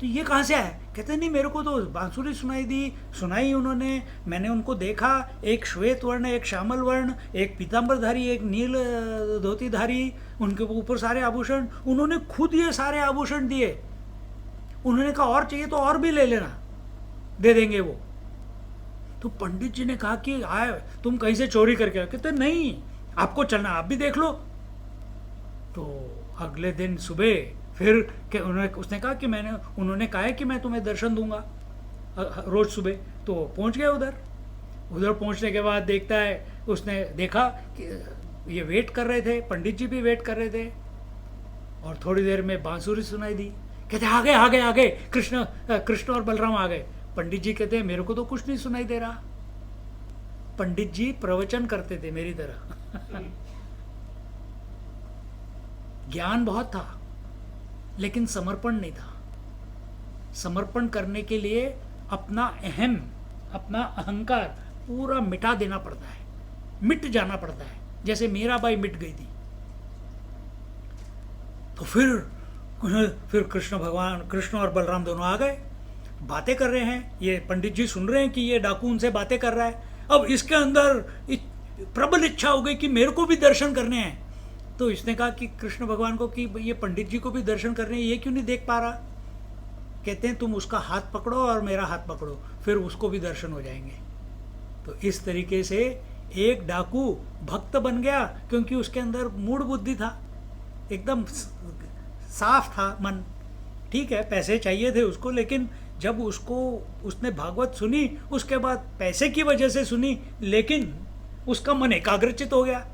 S1: तो ये कहाँ से आया? कहते नहीं मेरे को तो बांसुरी सुनाई उन्होंने, मैंने उनको देखा, एक श्वेत वर्ण, एक श्यामल वर्ण, एक पीताम्बरधारी, एक नील धोतीधारी, उनके ऊपर सारे आभूषण। उन्होंने खुद ये सारे आभूषण दिए। उन्होंने कहा और चाहिए तो और भी ले लेना, दे देंगे वो। तो पंडित जी ने कहा कि आए तुम कहीं से चोरी करके आए? कहते नहीं आपको चलना, आप भी देख लो। तो अगले दिन सुबह फिर उसने कहा कि उन्होंने कहा है कि मैं तुम्हें दर्शन दूंगा रोज सुबह। तो पहुंच गया उधर पहुंचने के बाद देखता है, उसने देखा कि ये वेट कर रहे थे, पंडित जी भी वेट कर रहे थे, और थोड़ी देर में बांसुरी सुनाई दी। कहते आ गए कृष्ण और बलराम आ गए। पंडित जी कहते हैं मेरे को तो कुछ नहीं सुनाई दे रहा। पंडित जी प्रवचन करते थे मेरी तरह। ज्ञान बहुत था लेकिन समर्पण नहीं था। समर्पण करने के लिए अपना अहम, अपना अहंकार पूरा मिटा देना पड़ता है, मिट जाना पड़ता है, जैसे मीराबाई मिट गई थी। तो फिर कृष्ण भगवान, कृष्ण और बलराम दोनों आ गए, बातें कर रहे हैं। ये पंडित जी सुन रहे हैं कि ये डाकू उनसे बातें कर रहा है। अब इसके अंदर प्रबल इच्छा हो गई कि मेरे को भी दर्शन करने हैं। तो इसने कहा कि कृष्ण भगवान को कि ये पंडित जी को भी दर्शन करने हैं, ये क्यों नहीं देख पा रहा। कहते हैं तुम उसका हाथ पकड़ो और मेरा हाथ पकड़ो, फिर उसको भी दर्शन हो जाएंगे। तो इस तरीके से एक डाकू भक्त बन गया, क्योंकि उसके अंदर मूढ़ बुद्धि था, एकदम साफ था मन। ठीक है, पैसे चाहिए थे उसको, लेकिन जब उसने भागवत सुनी, उसके बाद पैसे की वजह से सुनी, लेकिन उसका मन एकाग्रचित हो गया।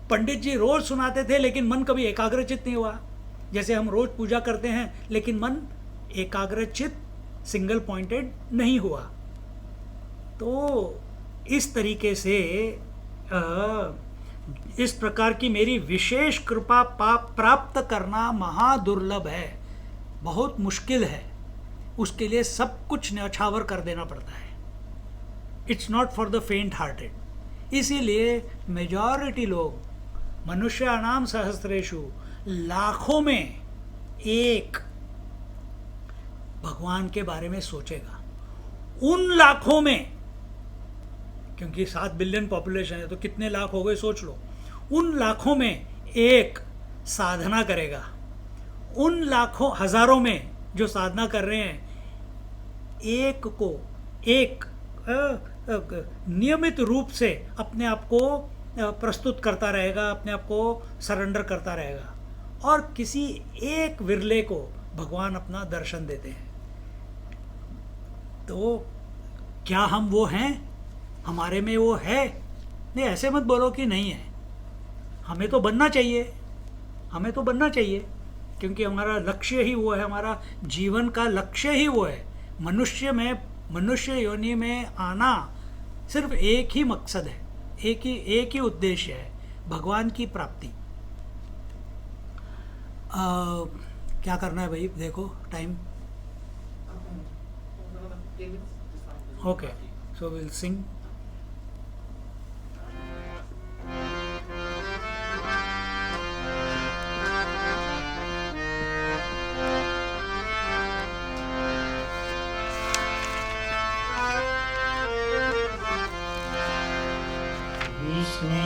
S1: पंडित जी रोज सुनाते थे लेकिन मन कभी एकाग्रचित नहीं हुआ। जैसे हम रोज पूजा करते हैं लेकिन मन एकाग्रचित, सिंगल पॉइंटेड नहीं हुआ। तो इस तरीके से इस प्रकार की मेरी विशेष कृपा प्राप्त करना महादुर्लभ है, बहुत मुश्किल है। उसके लिए सब कुछ न्यौछावर कर देना पड़ता है। इट्स नॉट फॉर द फेंट हार्टेड। इसीलिए मेजॉरिटी लोग, मनुष्याणाम सहस्रेषु, लाखों में एक भगवान के बारे में सोचेगा। उन लाखों में, क्योंकि 7 बिलियन पॉपुलेशन है तो कितने लाख हो गए सोच लो। उन लाखों में एक साधना करेगा। उन लाखों, हजारों में जो साधना कर रहे हैं, एक नियमित रूप से अपने आप को प्रस्तुत करता रहेगा, अपने आप को सरेंडर करता रहेगा, और किसी एक विरले को भगवान अपना दर्शन देते हैं। तो क्या हम वो हैं? हमारे में वो है? नहीं, ऐसे मत बोलो कि नहीं है। हमें तो बनना चाहिए, हमें तो बनना चाहिए, क्योंकि हमारा लक्ष्य ही वो है, हमारा जीवन का लक्ष्य ही वो है। मनुष्य योनि में आना सिर्फ एक ही मकसद है, एक ही उद्देश्य है, भगवान की प्राप्ति। क्या करना है भाई? देखो time. Okay, so will sing.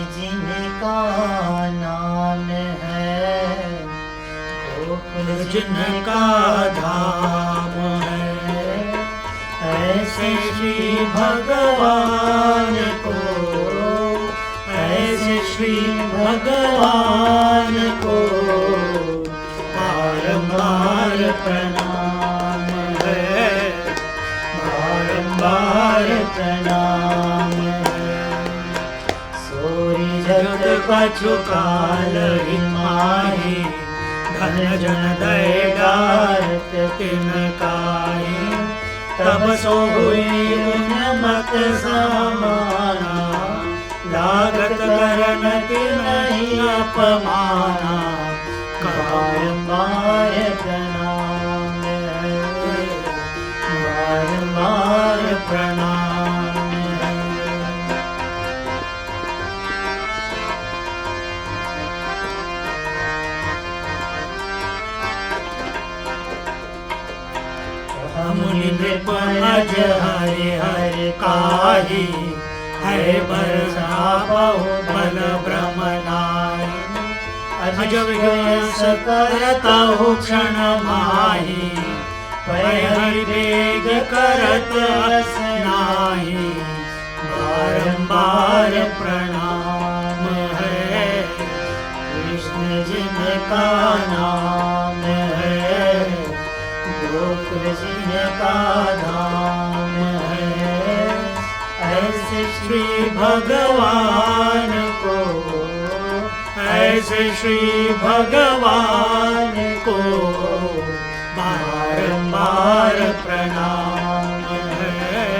S3: जिनका नाम है गोकुल,
S1: जिनका धाम है,
S3: ऐसे श्री भगवान को, ऐसे श्री भगवान को बारंबार प्रणाम है, बारंबार प्रणाम है। जगत कछु काल हिमाही,
S1: धन जन दय डारत तिनकाई,
S3: तब सो हुई उन्मत समाना, लागत करन नहीं अपमाना, बारंबार प्रणाम है, बारंबार प्रणाम।
S1: मुनि नृप अज हरि हरि काही, है बरसा बहु बल ब्रह्म नाई, अज विगस करतहु क्षण माही, पय हरि वेग करत अस नाही, बारंबार प्रणाम है,
S3: कृष्ण जिनका नाम है, गोकुल जिनका धाम है, ऐसे श्री भगवान को,
S1: ऐसे श्री भगवान को बारंबार प्रणाम है।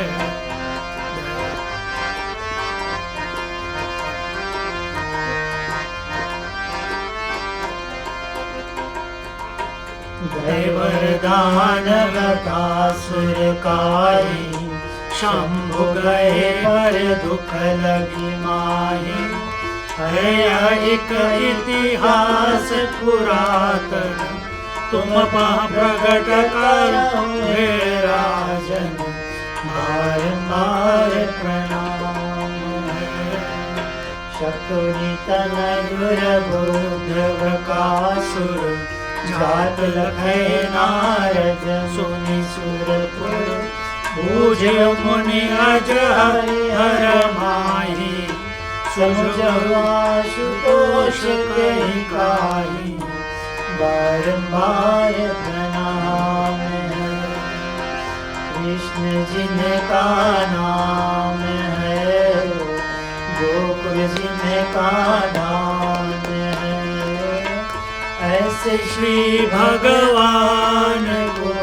S3: है वरदान बकासुर काही, शंभु गए पर दुख लगी माही। है एक इतिहास पुरातन, तुम प्रकट करो हे राजन, बारंबार प्रणाम है। शकुनि तनय बुद्ध बकासुर, जात लखै नारद सुनि सुरपुर। पूज्य मुनि अज हर माही, समुझ आशुतोष कहि काही, बारंबार प्रणाम है। कृष्ण जिनका नाम है, गोकुल जिनका दान है। ऐसे श्री भगवान को,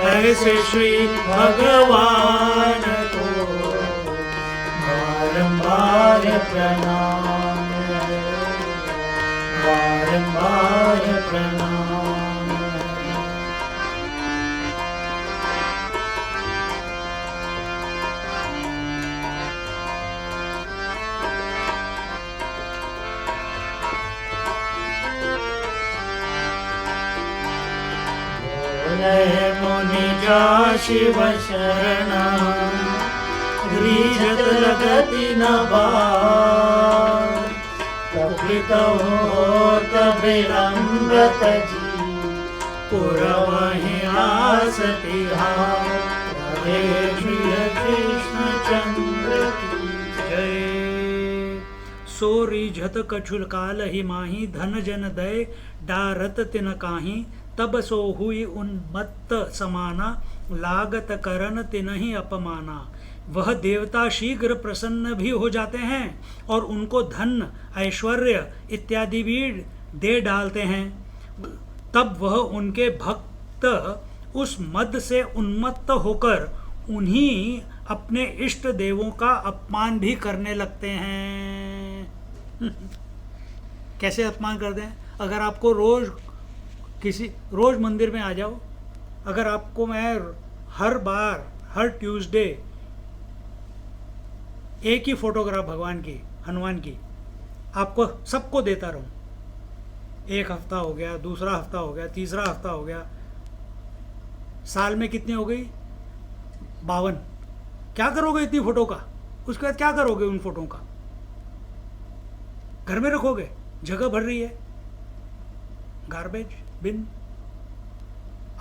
S3: ऐसे श्री भगवान को बारंबार प्रणाम है, बारंबार प्रणाम है। बोले मुनि जा शिव शरण, रीझत लगति न बार। कपित होत विलंबत जी, पुरवहि आस तिहार। हरे कृष्ण चंद्र की
S1: जय। सो रीझत कछुल काल ही माही, धन जन दय डारत तिन काही। तब सो हुई उन्मत्त समाना, लागत करन तिनहि अपमाना। वह देवता शीघ्र प्रसन्न भी हो जाते हैं और उनको धन ऐश्वर्य इत्यादि भी दे डालते हैं। तब वह उनके भक्त उस मद से उन्मत्त होकर उन्हीं अपने इष्ट देवों का अपमान भी करने लगते हैं। कैसे अपमान करते हैं? अगर आपको रोज मंदिर में आ जाओ, अगर आपको मैं हर बार हर ट्यूसडे एक ही फोटोग्राफ भगवान की, हनुमान की, आपको सबको देता रहूं, एक हफ्ता हो गया, दूसरा हफ्ता हो गया, तीसरा हफ्ता हो गया, साल में कितनी हो गई? 52। क्या करोगे इतनी फोटो का? उसके बाद क्या करोगे उन फोटो का? घर में रखोगे? जगह भर रही है, गार्बेज बिन।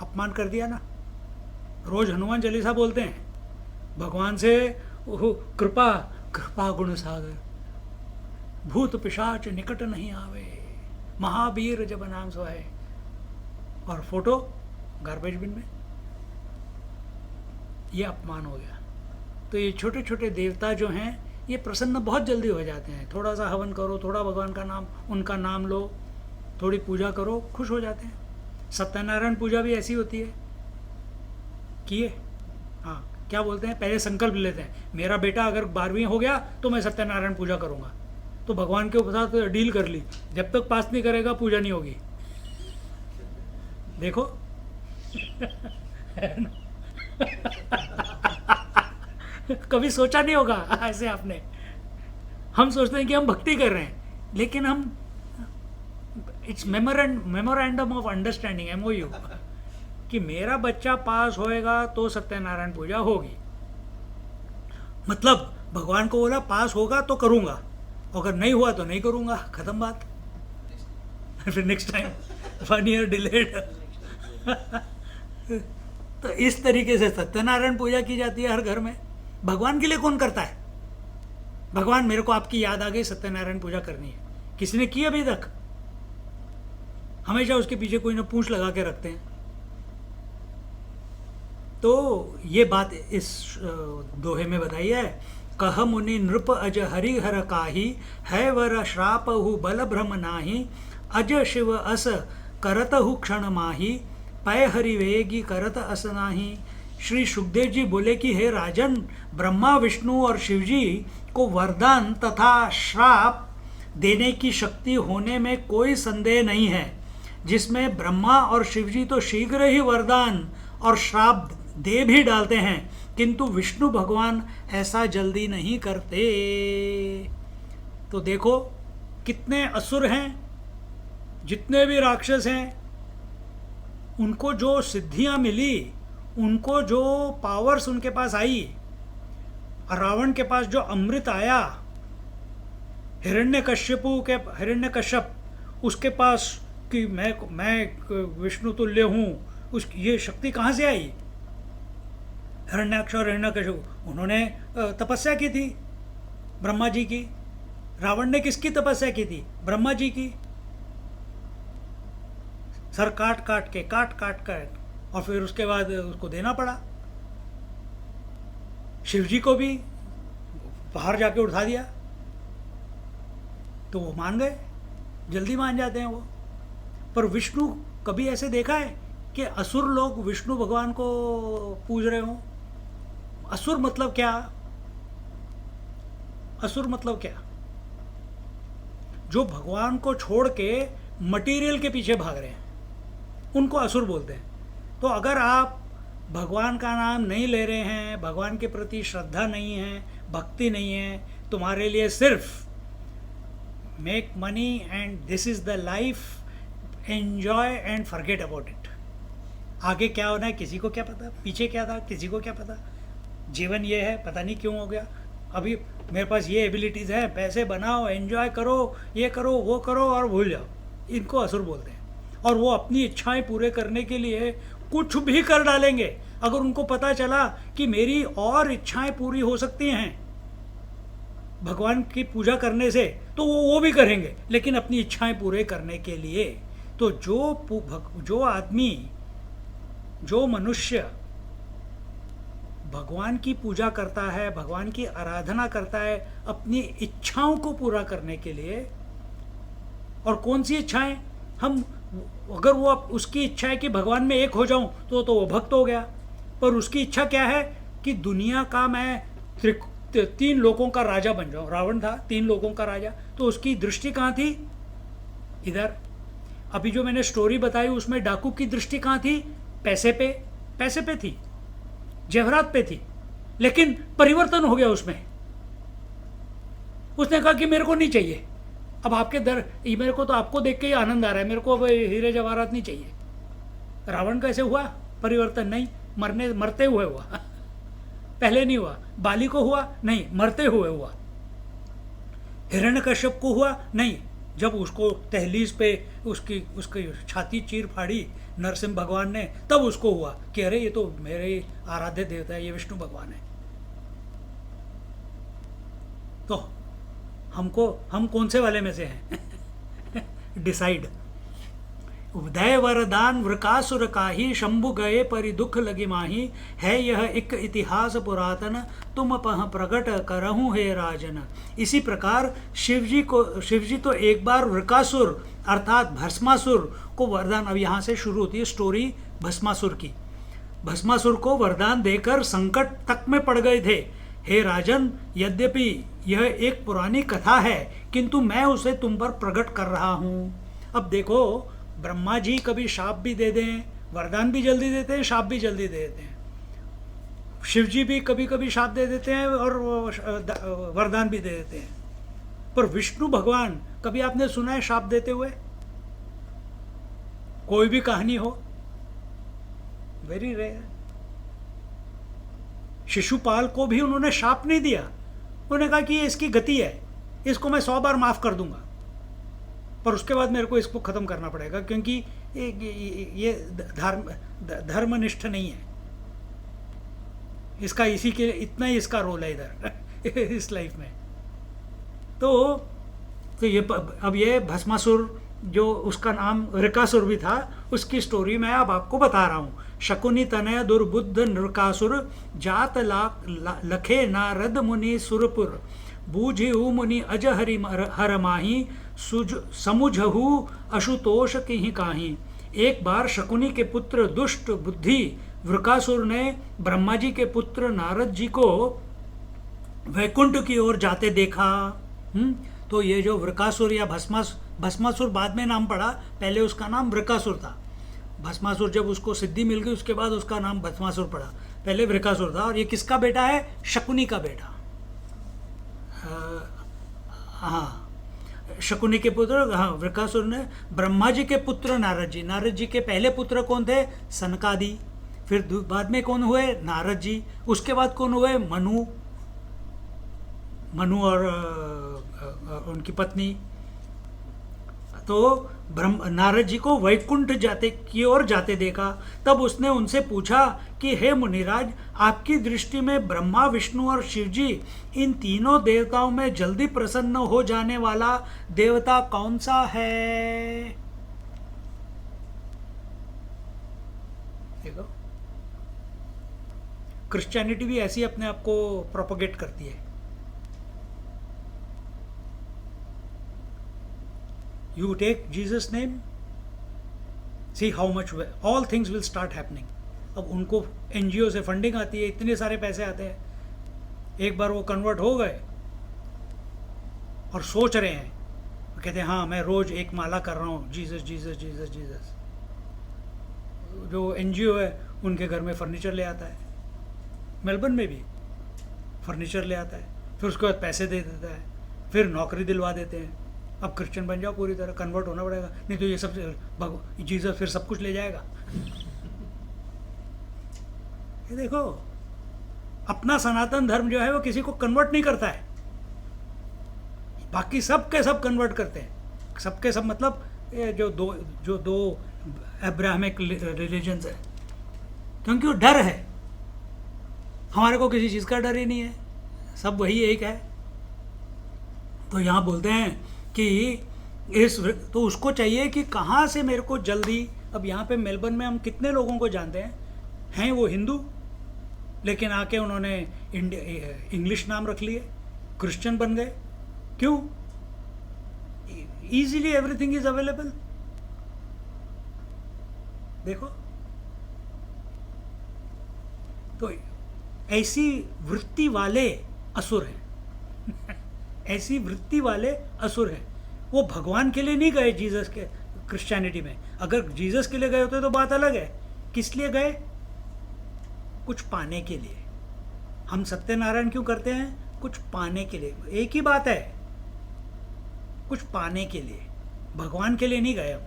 S1: अपमान कर दिया ना। रोज हनुमान चालीसा बोलते हैं, भगवान से कृपा कृपा गुण सागर, भूत पिशाच निकट नहीं आवे, महावीर जब नाम सोए, और फोटो गार्बेज बिन में। ये अपमान हो गया। तो ये छोटे छोटे देवता जो हैं, ये प्रसन्न बहुत जल्दी हो जाते हैं। थोड़ा सा हवन करो, थोड़ा भगवान का नाम, उनका नाम लो, थोड़ी पूजा करो, खुश हो जाते हैं। सत्यनारायण पूजा भी ऐसी होती है। किए? हाँ, क्या बोलते हैं, पहले संकल्प लेते हैं, मेरा बेटा अगर 12वीं हो गया तो मैं सत्यनारायण पूजा करूंगा। तो भगवान के साथ डील कर ली, जब तक पास नहीं करेगा पूजा नहीं होगी। देखो कभी सोचा नहीं होगा ऐसे आपने। हम सोचते हैं कि हम भक्ति कर रहे हैं, लेकिन हम it's memorandum of understanding, MOU, कि मेरा बच्चा पास होएगा तो सत्यनारायण पूजा होगी। मतलब भगवान को बोला पास होगा तो करूंगा, अगर नहीं हुआ तो नहीं करूंगा, खत्म बात। फिर नेक्स्ट टाइम 1 ईयर डिलेड। तो इस तरीके से सत्यनारायण पूजा की जाती है हर घर में। भगवान के लिए कौन करता है? भगवान मेरे को आपकी याद आ गई, सत्यनारायण पूजा करनी है, किसी ने की अभी तक? हमेशा उसके पीछे कोई ना पूंछ लगा के रखते हैं। तो ये बात इस दोहे में बताई है। कह मुनि नृप अज हरिहर काही, है वर श्रापहु बल भ्रम नाही। अज शिव अस करतहु क्षण माही, पय हरि वेगी करत अस नाही। श्री सुखदेव जी बोले कि हे राजन, ब्रह्मा विष्णु और शिव जी को वरदान तथा श्राप देने की शक्ति होने में कोई संदेह नहीं है, जिसमें ब्रह्मा और शिवजी तो शीघ्र ही वरदान और श्राप दे भी डालते हैं, किंतु विष्णु भगवान ऐसा जल्दी नहीं करते। तो देखो कितने असुर हैं, जितने भी राक्षस हैं, उनको जो सिद्धियां मिली, उनको जो पावर्स उनके पास आई, रावण के पास जो अमृत आया, हिरण्यकश्यप उसके पास कि मैं विष्णु तुल्य हूँ, ये शक्ति कहाँ से आई? हिरण्याक्ष और हिरण्यकश्यप उन्होंने तपस्या की थी ब्रह्मा जी की। रावण ने किसकी तपस्या की थी? ब्रह्मा जी की। सर काट काट और फिर उसके बाद उसको देना पड़ा। शिवजी को भी बाहर जाके उठा दिया, तो वो मान गए, जल्दी मान जाते हैं वो। पर विष्णु कभी ऐसे देखा है कि असुर लोग विष्णु भगवान को पूज रहे हों? असुर मतलब क्या? असुर मतलब क्या? जो भगवान को छोड़ के मटेरियल के पीछे भाग रहे हैं, उनको असुर बोलते हैं। तो अगर आप भगवान का नाम नहीं ले रहे हैं, भगवान के प्रति श्रद्धा नहीं है, भक्ति नहीं है, तुम्हारे लिए सिर्फ make money and this is the life, enjoy and forget about it. आगे क्या होना है किसी को क्या पता, पीछे क्या था किसी को क्या पता। जीवन ये है, पता नहीं क्यों हो गया। अभी मेरे पास ये एबिलिटीज़ हैं, पैसे बनाओ, एंजॉय करो, ये करो, वो करो और भूल जाओ। इनको असुर बोलते हैं। और वो अपनी इच्छाएं पूरे करने के लिए कुछ भी कर डालेंगे। अगर उनको पता चला कि मेरी और इच्छाएं पूरी हो सकती हैं भगवान की पूजा करने से, तो वो भी करेंगे, लेकिन अपनी इच्छाएं पूरे करने के लिए। तो जो आदमी, जो मनुष्य भगवान की पूजा करता है, भगवान की आराधना करता है अपनी इच्छाओं को पूरा करने के लिए, और कौन सी इच्छाएं? अगर वो उसकी इच्छा है कि भगवान में एक हो जाऊं, तो वो भक्त हो गया। पर उसकी इच्छा क्या है कि दुनिया का मैं 3 लोगों का राजा बन जाऊं। रावण था 3 लोगों का राजा, तो उसकी दृष्टि कहाँ थी? इधर। अभी जो मैंने स्टोरी बताई उसमें डाकू की दृष्टि कहाँ थी? पैसे पे थी, जेवरात पे थी। लेकिन परिवर्तन हो गया उसमें। उसने कहा कि मेरे को नहीं चाहिए अब आपके मेरे को तो आपको देख के ही आनंद आ रहा है, मेरे को अब हीरे जवाहरात नहीं चाहिए। रावण कैसे हुआ परिवर्तन? नहीं, मरते हुए हुआ। पहले नहीं हुआ। बाली को हुआ? नहीं, मरते हुए हुआ। हिरण्यकश्यप को हुआ? नहीं, जब उसको तहलीज पे उसकी छाती चीर फाड़ी नरसिंह भगवान ने, तब उसको हुआ कि अरे ये तो मेरे आराध्य देवता है, ये विष्णु भगवान है। तो हम कौन से वाले में से हैं? डिसाइड। उदय वरदान वृकासुर काही, शंभु गए परि दुख लगी माही, है यह एक इतिहास पुरातन, तुम पह प्रकट करहूँ हे राजन। इसी प्रकार शिवजी तो एक बार वृकासुर अर्थात भस्मासुर को वरदान, अब यहाँ से शुरू होती है स्टोरी भस्मासुर की। भस्मासुर को वरदान देकर संकट तक में पड़ गए थे। हे राजन, यद्यपि यह एक पुरानी कथा है, किंतु मैं उसे तुम पर प्रकट कर रहा हूँ। अब देखो, ब्रह्मा जी कभी शाप भी दे दें, वरदान भी जल्दी देते हैं, शाप भी जल्दी दे देते हैं। शिव जी भी कभी कभी शाप दे देते हैं और वरदान भी दे देते हैं। पर विष्णु भगवान कभी आपने सुना है शाप देते हुए? कोई भी कहानी हो, वेरी रेयर। शिशुपाल को भी उन्होंने शाप नहीं दिया, उन्होंने कहा कि ये इसकी गति है, इसको मैं 100 बार माफ कर दूंगा, पर उसके बाद मेरे को इसको खत्म करना पड़ेगा, क्योंकि ये धर्मनिष्ठ नहीं है। इसका इसी के इतना ही इसका रोल है इधर इस लाइफ में। तो ये अब ये भस्मासुर, जो उसका नाम ऋकासुर भी था, उसकी स्टोरी मैं अब आपको बता रहा हूँ। शकुनि तनय दुर्बुद्ध नृकासुर, जात लखे नारद मुनि सुरपुर, बूझिहु मुनि अज हर माही, समुझहु अशुतोष किहि काहि। एक बार शकुनि के पुत्र दुष्ट बुद्धि वृकासुर ने ब्रह्मा जी के पुत्र नारद जी को वैकुंठ की ओर जाते देखा। तो ये जो वृकासुर या भस्मासुर बाद में नाम पड़ा, पहले उसका नाम वृकासुर था। भस्मासुर जब उसको सिद्धि मिल गई उसके बाद उसका नाम भस्मासुर पड़ा, पहले वृकासुर था। और ये किसका बेटा है? शकुनी का बेटा। हाँ, शकुनी के पुत्र, हाँ, वृकासुर ने ब्रह्मा जी के पुत्र नारद जी। नारद जी के पहले पुत्र कौन थे? सनकादि। फिर बाद में कौन हुए? नारद जी। उसके बाद कौन हुए? मनु और उनकी पत्नी। तो नारद जी को वैकुंठ जाते की ओर जाते देखा। तब उसने उनसे पूछा कि हे मुनिराज, आपकी दृष्टि में ब्रह्मा, विष्णु और शिव जी, इन तीनों देवताओं में जल्दी प्रसन्न हो जाने वाला देवता कौन सा है? देखो, क्रिश्चियनिटी भी ऐसी अपने आप को प्रोपोगेट करती है। You take Jesus' name, see how much all things will start happening. अब उनको NGO से फंडिंग आती है, इतने सारे पैसे आते हैं। एक बार वो कन्वर्ट हो गए और सोच रहे हैं, कहते हैं हाँ मैं रोज एक माला कर रहा हूँ, जीसस जीसस जीसस जीसस। जो NGO है उनके घर में फर्नीचर ले आता है, मेलबर्न में भी फर्नीचर ले आता है, फिर उसके बाद पैसे दे देता है, फिर नौकरी दिलवा देते हैं। अब क्रिश्चियन बन जाओ, पूरी तरह कन्वर्ट होना पड़ेगा, नहीं तो ये सब जीसस फिर सब कुछ ले जाएगा। ये देखो, अपना सनातन धर्म जो है वो किसी को कन्वर्ट नहीं करता है, बाकी सब के सब कन्वर्ट करते हैं। सबके सब मतलब ये जो दो अब्राहमिक रिलीजन्स है, क्योंकि वो डर है। हमारे को किसी चीज़ का डर ही नहीं है, सब वही एक है। तो यहाँ बोलते हैं कि तो उसको चाहिए कि कहाँ से मेरे को जल्दी। अब यहाँ पे मेलबर्न में हम कितने लोगों को जानते हैं वो हिंदू, लेकिन आके उन्होंने इंग्लिश नाम रख लिए, क्रिश्चियन बन गए। क्यों? Easily everything is available. देखो, तो ऐसी वृत्ति वाले असुर हैं ऐसी वृत्ति वाले असुर हैं। वो भगवान के लिए नहीं गए जीसस के क्रिश्चियनिटी में। अगर जीसस के लिए गए होते तो बात अलग है। किस लिए गए? कुछ पाने के लिए। हम सत्यनारायण क्यों करते हैं? कुछ पाने के लिए। एक ही बात है, कुछ पाने के लिए, भगवान के लिए नहीं गए हम।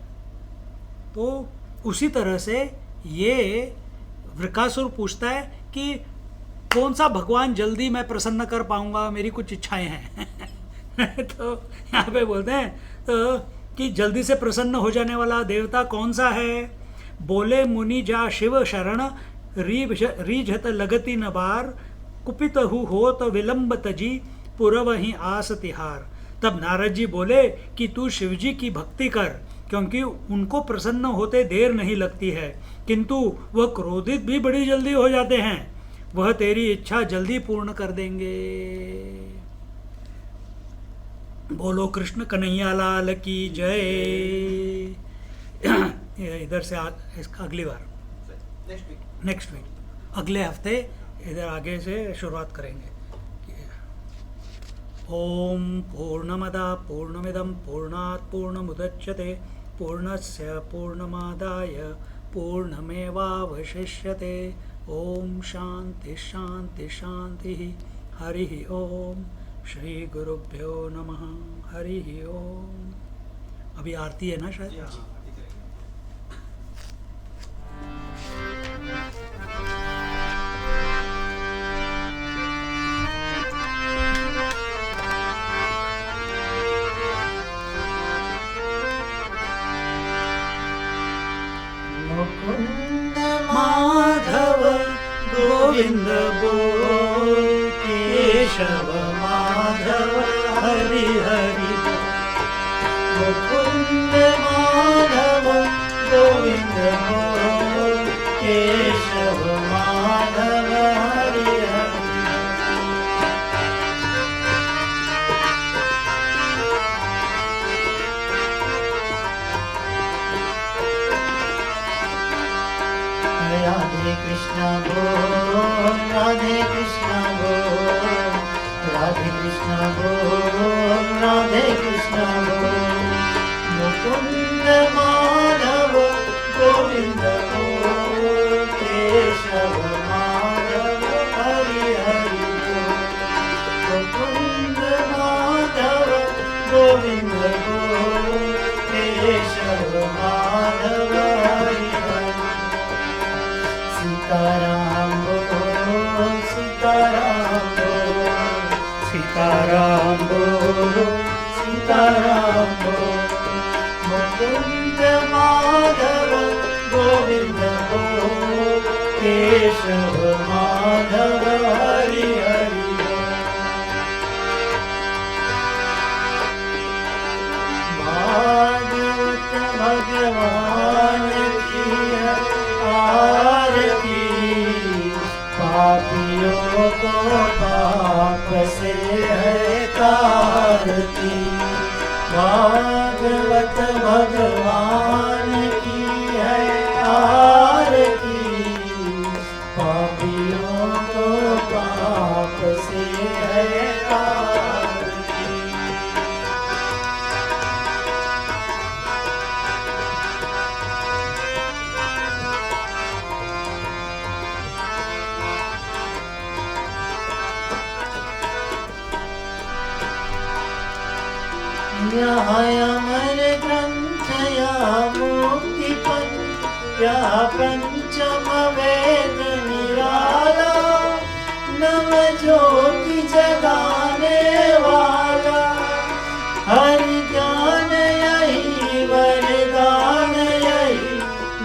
S1: तो उसी तरह से ये वृकासुर पूछता है कि कौन सा भगवान जल्दी मैं प्रसन्न कर पाऊंगा, मेरी कुछ इच्छाएं हैं। तो यहाँ पे बोलते हैं तो कि जल्दी से प्रसन्न हो जाने वाला देवता कौन सा है? बोले मुनि जा शिव शरण, रीझत लगती न बार, कुपित होत विलंब तजी, पुरवहि आस तिहार। तब नारद जी बोले कि तू शिव जी की भक्ति कर, क्योंकि उनको प्रसन्न होते देर नहीं लगती है, किंतु वह क्रोधित भी बड़ी जल्दी हो जाते हैं। वह तेरी इच्छा जल्दी पूर्ण कर देंगे। बोलो कृष्ण कन्हैया लाल की जय। इधर से अगली बार नेक्स्ट वीक अगले हफ्ते इधर आगे से शुरुआत करेंगे। ओम पूर्णमदा पूर्णमिदं पूर्णात् पूर्णमुदच्यते पूर्णस्य पूर्णमादाय पूर्णमेवावशिष्यते। ओम शांति शांति शांति। हरि ओम। श्री गुरुभ्यो नमः। हरि ओम। अभी आरती है ना शायद?
S3: माधव गोविंद बोल, केशव माधव हरि हरि बोल। मुकुंद माधव गोविंद बोल, केशव माधव हरि हरि बोल। राधे कृष्ण बोल, राधे कृष्ण बोल, राधे कृष्ण बोल, राधे मुकुंद माधव गोविंद बोल, केशव माधव हरि हरि बोल। मुकुंद माधव गोविंद बोल, केशव माधव हरि हरि। सीताराम बोलो सीताराम बोलो, सीताराम बोलो सीताराम बोलो। मुकुंद माधव गोविंद बोल, केशव माधव हरि हरि बोल। भागवत भगवान की है आरती, पापियों को पाप से है तारती। भागवत भगवान की है आरती, पापियों को पाप से है तारती। यहाँ अमर ग्रंथ या मुक्ति पंथ या पंचम वेद निराला, नव ज्योति जगाने वाला। हर ज्ञान यही वरदान यही,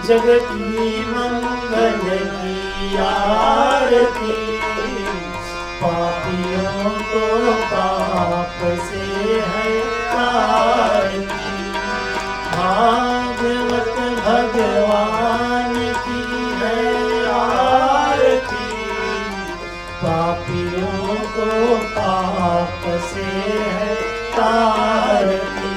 S3: जग की मंगल की आरती। पापियों को पाप से है तारती। भागवत भगवान की है आरती, पापियों को पाप से है तारती।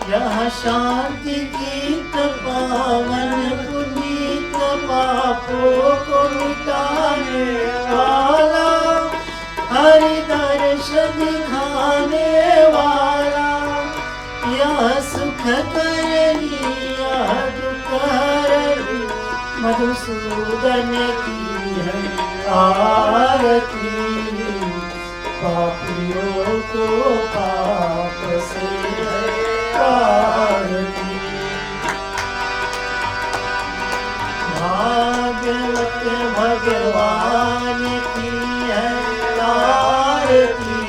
S3: यह शांति गीत पावन पुनीत, पापों को मिटाने वाला। हरि दर्श दिखाने वाला। यह सुख करनी यह दुख हरनी, मधुसूदन की है आरती। पापियों को पाप से है तारती। भागवत भगवान की है आरती,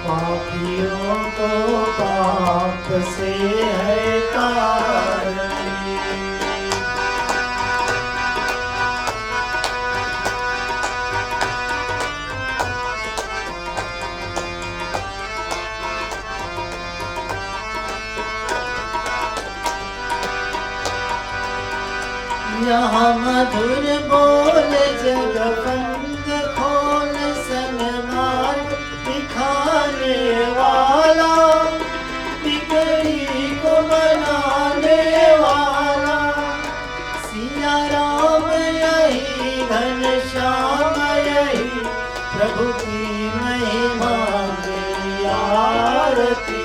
S3: पापियों को पाप से है तारती। यहाँ मधुर बोल जग पंग खोल, सन्मार्ग दिखाने वाला। बिगड़ी को बनाने वाला। सिया राम यही घनश्याम यही, प्रभु की महिमा की आरती।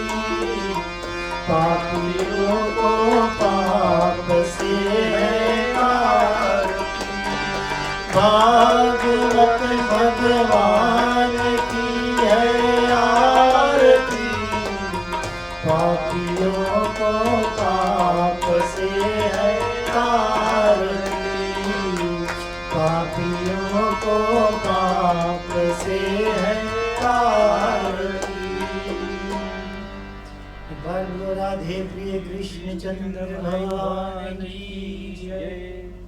S3: पापियों को पाप से भागवत भगवान की है आरती, पापियों को पाप से है तारती। पापियों को पाप से है तारती। राधे प्रिय कृष्ण चंद्र भगवान की जय।